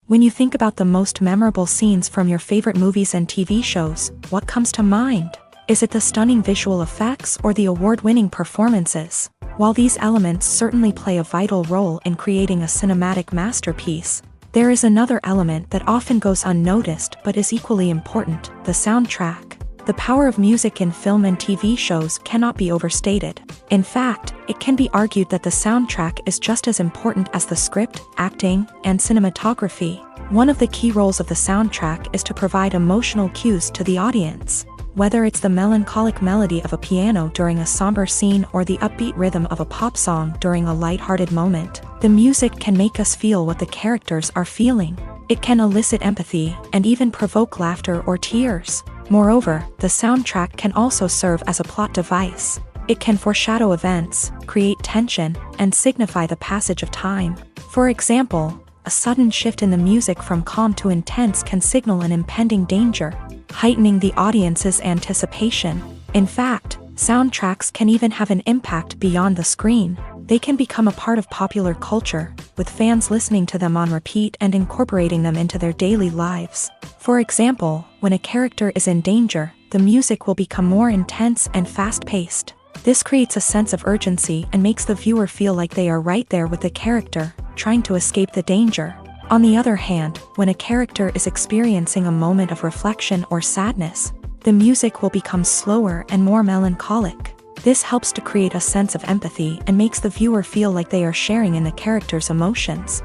When you think about the most memorable scenes from your favorite movies and TV shows, what comes to mind? Is it the stunning visual effects or the award-winning performances? While these elements certainly play a vital role in creating a cinematic masterpiece, there is another element that often goes unnoticed but is equally important: the soundtrack. The power of music in film and TV shows cannot be overstated. In fact, it can be argued that the soundtrack is just as important as the script, acting, and cinematography. One of the key roles of the soundtrack is to provide emotional cues to the audience. Whether it's the melancholic melody of a piano during a somber scene or the upbeat rhythm of a pop song during a lighthearted moment, the music can make us feel what the characters are feeling. It can elicit empathy and even provoke laughter or tears. Moreover, the soundtrack can also serve as a plot device. It can foreshadow events, create tension, and signify the passage of time. For example, a sudden shift in the music from calm to intense can signal an impending danger, heightening the audience's anticipation. In fact, soundtracks can even have an impact beyond the screen. They can become a part of popular culture, with fans listening to them on repeat and incorporating them into their daily lives. For example, when a character is in danger, the music will become more intense and fast-paced. This creates a sense of urgency and makes the viewer feel like they are right there with the character, trying to escape the danger. On the other hand, when a character is experiencing a moment of reflection or sadness, the music will become slower and more melancholic. This helps to create a sense of empathy and makes the viewer feel like they are sharing in the character's emotions.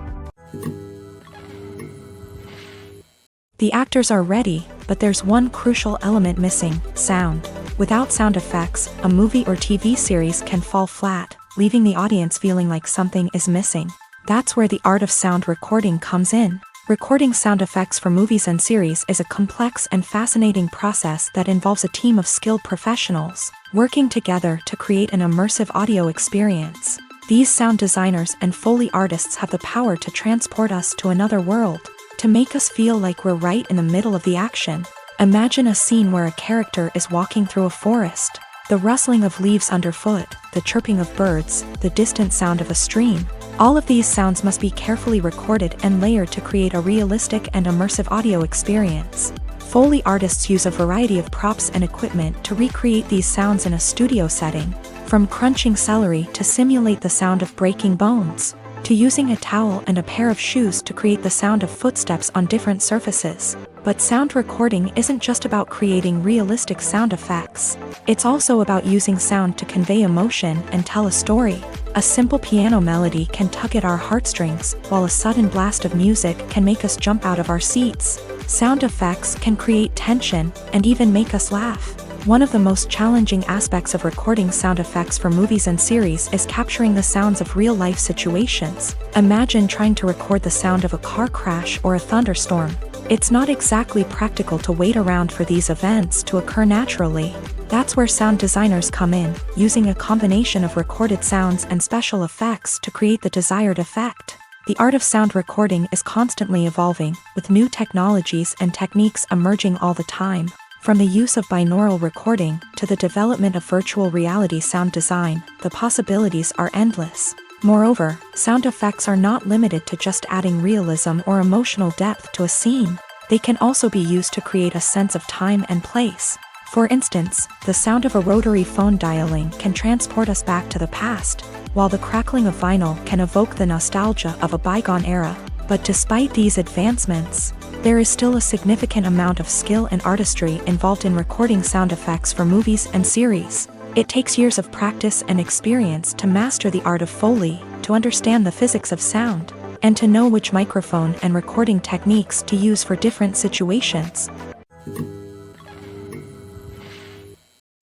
The actors are ready, but there's one crucial element missing: sound. Without sound effects, a movie or TV series can fall flat, leaving the audience feeling like something is missing. That's where the art of sound recording comes in. Recording sound effects for movies and series is a complex and fascinating process that involves a team of skilled professionals working together to create an immersive audio experience. These sound designers and Foley artists have the power to transport us to another world, to make us feel like we're right in the middle of the action. Imagine a scene where a character is walking through a forest. The rustling of leaves underfoot, the chirping of birds, the distant sound of a stream. All of these sounds must be carefully recorded and layered to create a realistic and immersive audio experience. Foley artists use a variety of props and equipment to recreate these sounds in a studio setting, from crunching celery to simulate the sound of breaking bones, to using a towel and a pair of shoes to create the sound of footsteps on different surfaces. But sound recording isn't just about creating realistic sound effects. It's also about using sound to convey emotion and tell a story. A simple piano melody can tug at our heartstrings, while a sudden blast of music can make us jump out of our seats. Sound effects can create tension and even make us laugh. One of the most challenging aspects of recording sound effects for movies and series is capturing the sounds of real-life situations. Imagine trying to record the sound of a car crash or a thunderstorm. It's not exactly practical to wait around for these events to occur naturally. That's where sound designers come in, using a combination of recorded sounds and special effects to create the desired effect. The art of sound recording is constantly evolving, with new technologies and techniques emerging all the time. From the use of binaural recording to the development of virtual reality sound design, the possibilities are endless. Moreover, sound effects are not limited to just adding realism or emotional depth to a scene. They can also be used to create a sense of time and place. For instance, the sound of a rotary phone dialing can transport us back to the past, while the crackling of vinyl can evoke the nostalgia of a bygone era. But despite these advancements, there is still a significant amount of skill and artistry involved in recording sound effects for movies and series. It takes years of practice and experience to master the art of Foley, to understand the physics of sound, and to know which microphone and recording techniques to use for different situations.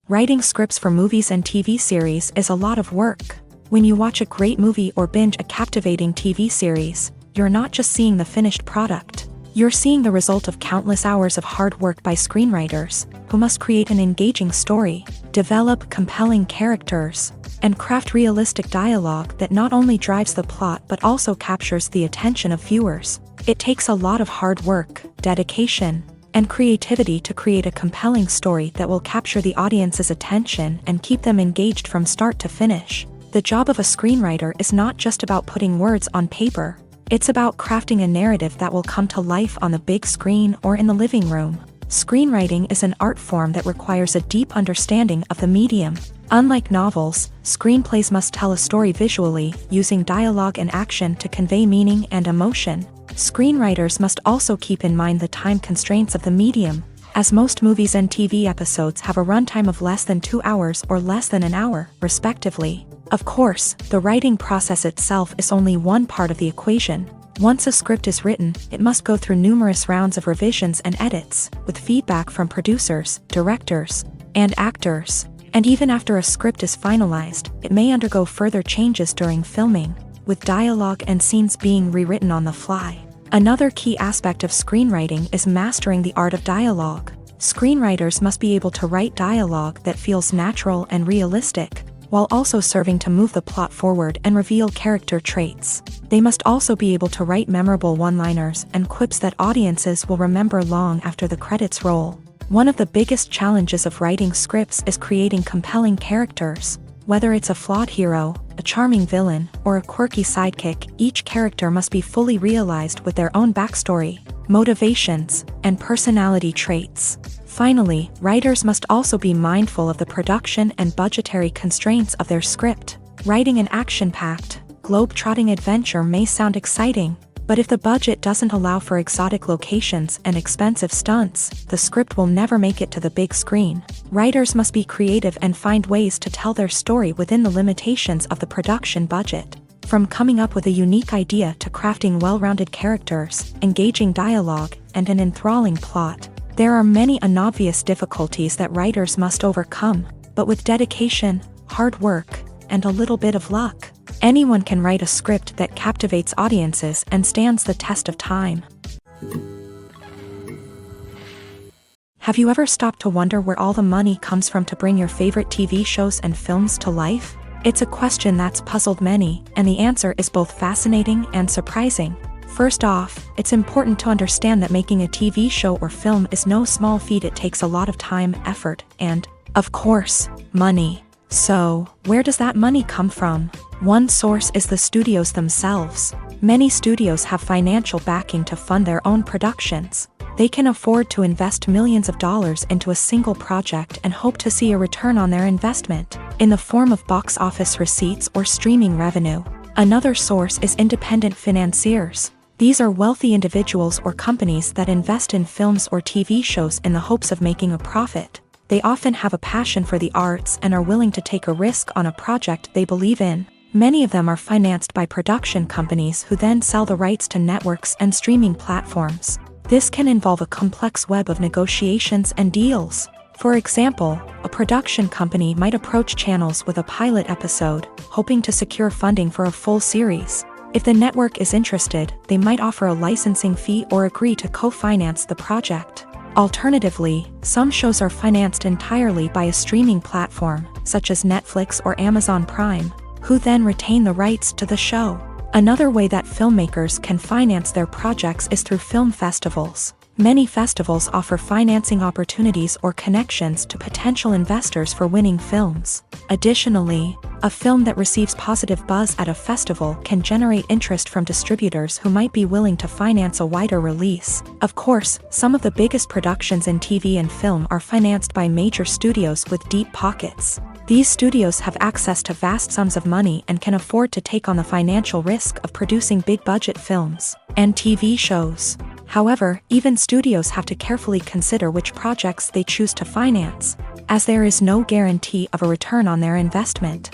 Writing scripts for movies and TV series is a lot of work. When you watch a great movie or binge a captivating TV series, you're not just seeing the finished product. You're seeing the result of countless hours of hard work by screenwriters, who must create an engaging story, develop compelling characters, and craft realistic dialogue that not only drives the plot but also captures the attention of viewers. It takes a lot of hard work, dedication, and creativity to create a compelling story that will capture the audience's attention and keep them engaged from start to finish. The job of a screenwriter is not just about putting words on paper. It's about crafting a narrative that will come to life on the big screen or in the living room. Screenwriting is an art form that requires a deep understanding of the medium. Unlike novels, screenplays must tell a story visually, using dialogue and action to convey meaning and emotion. Screenwriters must also keep in mind the time constraints of the medium. as most movies and TV episodes have a runtime of less than 2 hours or less than an hour, respectively. Of course, the writing process itself is only one part of the equation. Once a script is written, it must go through numerous rounds of revisions and edits, with feedback from producers, directors, and actors. And even after a script is finalized, it may undergo further changes during filming, with dialogue and scenes being rewritten on the fly. Another key aspect of screenwriting is mastering the art of dialogue. Screenwriters must be able to write dialogue that feels natural and realistic, while also serving to move the plot forward and reveal character traits. They must also be able to write memorable one-liners and quips that audiences will remember long after the credits roll. One of the biggest challenges of writing scripts is creating compelling characters. Whether it's a flawed hero, a charming villain, or a quirky sidekick, each character must be fully realized with their own backstory, motivations, and personality traits. Finally, writers must also be mindful of the production and budgetary constraints of their script. Writing an action-packed, globe-trotting adventure may sound exciting, but if the budget doesn't allow for exotic locations and expensive stunts, the script will never make it to the big screen. Writers must be creative and find ways to tell their story within the limitations of the production budget. From coming up with a unique idea to crafting well-rounded characters, engaging dialogue, and an enthralling plot, there are many unobvious difficulties that writers must overcome, but with dedication, hard work, and a little bit of luck, anyone can write a script that captivates audiences and stands the test of time. Have you ever stopped to wonder where all the money comes from to bring your favorite TV shows and films to life? It's a question that's puzzled many, and the answer is both fascinating and surprising. First off, it's important to understand that making a TV show or film is no small feat. It takes a lot of time, effort, and, of course, money. So, where does that money come from? One source is the studios themselves. Many studios have financial backing to fund their own productions. They can afford to invest millions of dollars into a single project and hope to see a return on their investment, in the form of box office receipts or streaming revenue. Another source is independent financiers. These are wealthy individuals or companies that invest in films or TV shows in the hopes of making a profit. They often have a passion for the arts and are willing to take a risk on a project they believe in. Many of them are financed by production companies who then sell the rights to networks and streaming platforms. This can involve a complex web of negotiations and deals. For example, a production company might approach channels with a pilot episode, hoping to secure funding for a full series. If the network is interested, they might offer a licensing fee or agree to co-finance the project. Alternatively, some shows are financed entirely by a streaming platform, such as Netflix or Amazon Prime, who then retain the rights to the show. Another way that filmmakers can finance their projects is through film festivals. Many festivals offer financing opportunities or connections to potential investors for winning films. Additionally, a film that receives positive buzz at a festival can generate interest from distributors who might be willing to finance a wider release. Of course, some of the biggest productions in TV and film are financed by major studios with deep pockets. These studios have access to vast sums of money and can afford to take on the financial risk of producing big-budget films and TV shows. However, even studios have to carefully consider which projects they choose to finance, as there is no guarantee of a return on their investment.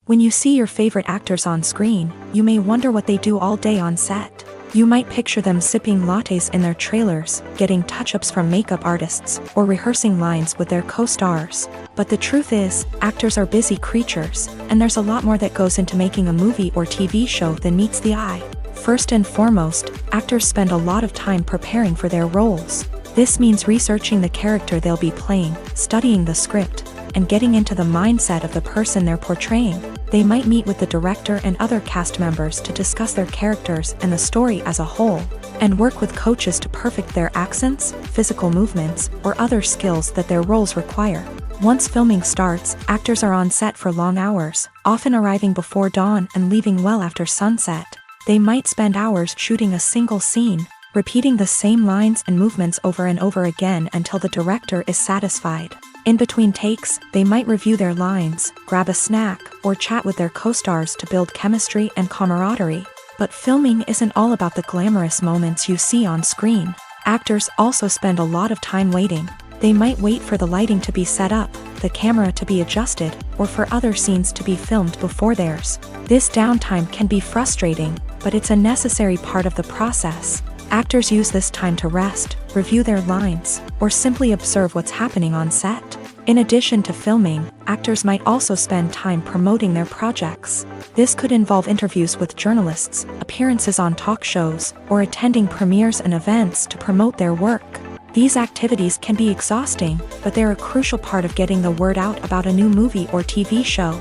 When you see your favorite actors on screen, you may wonder what they do all day on set. You might picture them sipping lattes in their trailers, getting touch-ups from makeup artists, or rehearsing lines with their co-stars. But the truth is, actors are busy creatures, and there's a lot more that goes into making a movie or TV show than meets the eye. First and foremost, actors spend a lot of time preparing for their roles. This means researching the character they'll be playing, studying the script, and getting into the mindset of the person they're portraying. They might meet with the director and other cast members to discuss their characters and the story as a whole, and work with coaches to perfect their accents, physical movements, or other skills that their roles require. Once filming starts, actors are on set for long hours, often arriving before dawn and leaving well after sunset. They might spend hours shooting a single scene, repeating the same lines and movements over and over again until the director is satisfied. In between takes, they might review their lines, grab a snack, or chat with their co-stars to build chemistry and camaraderie. But filming isn't all about the glamorous moments you see on screen. Actors also spend a lot of time waiting. They might wait for the lighting to be set up, the camera to be adjusted, or for other scenes to be filmed before theirs. This downtime can be frustrating, but it's a necessary part of the process. Actors use this time to rest, review their lines, or simply observe what's happening on set. In addition to filming, actors might also spend time promoting their projects. This could involve interviews with journalists, appearances on talk shows, or attending premieres and events to promote their work. These activities can be exhausting, but they're a crucial part of getting the word out about a new movie or TV show.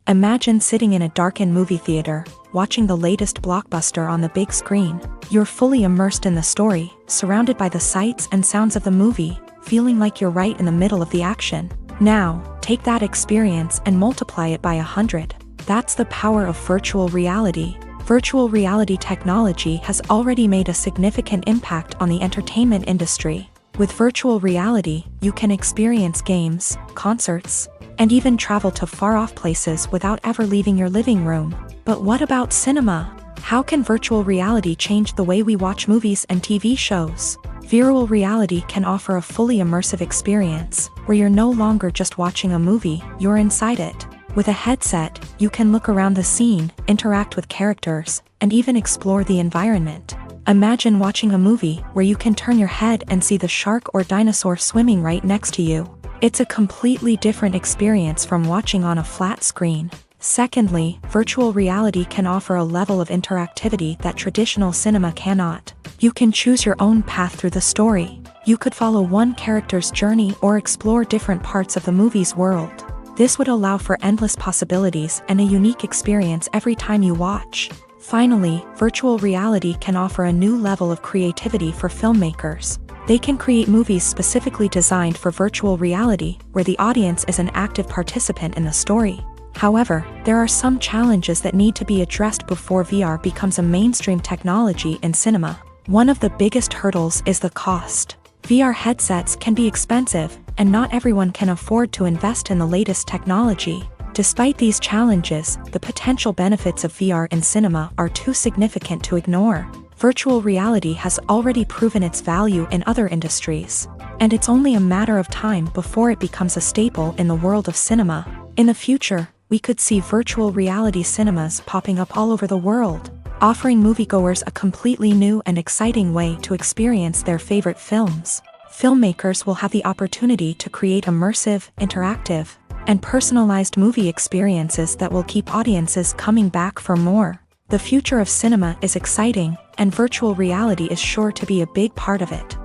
Imagine sitting in a darkened movie theater, watching the latest blockbuster on the big screen. You're fully immersed in the story, surrounded by the sights and sounds of the movie, feeling like you're right in the middle of the action. Now, take that experience and multiply it by 100. That's the power of virtual reality. Virtual reality technology has already made a significant impact on the entertainment industry. With virtual reality, you can experience games, concerts, and even travel to far-off places without ever leaving your living room. But what about cinema? How can virtual reality change the way we watch movies and TV shows? Virtual reality can offer a fully immersive experience, where you're no longer just watching a movie, you're inside it. With a headset, you can look around the scene, interact with characters, and even explore the environment. Imagine watching a movie where you can turn your head and see the shark or dinosaur swimming right next to you. It's a completely different experience from watching on a flat screen. Secondly, virtual reality can offer a level of interactivity that traditional cinema cannot. You can choose your own path through the story. You could follow one character's journey or explore different parts of the movie's world. This would allow for endless possibilities and a unique experience every time you watch. Finally, virtual reality can offer a new level of creativity for filmmakers. They can create movies specifically designed for virtual reality, where the audience is an active participant in the story. However, there are some challenges that need to be addressed before VR becomes a mainstream technology in cinema. One of the biggest hurdles is the cost. VR headsets can be expensive, and not everyone can afford to invest in the latest technology. Despite these challenges, the potential benefits of VR in cinema are too significant to ignore. Virtual reality has already proven its value in other industries, and it's only a matter of time before it becomes a staple in the world of cinema. In the future, we could see virtual reality cinemas popping up all over the world, offering moviegoers a completely new and exciting way to experience their favorite films. Filmmakers will have the opportunity to create immersive, interactive, and personalized movie experiences that will keep audiences coming back for more. The future of cinema is exciting, and virtual reality is sure to be a big part of it.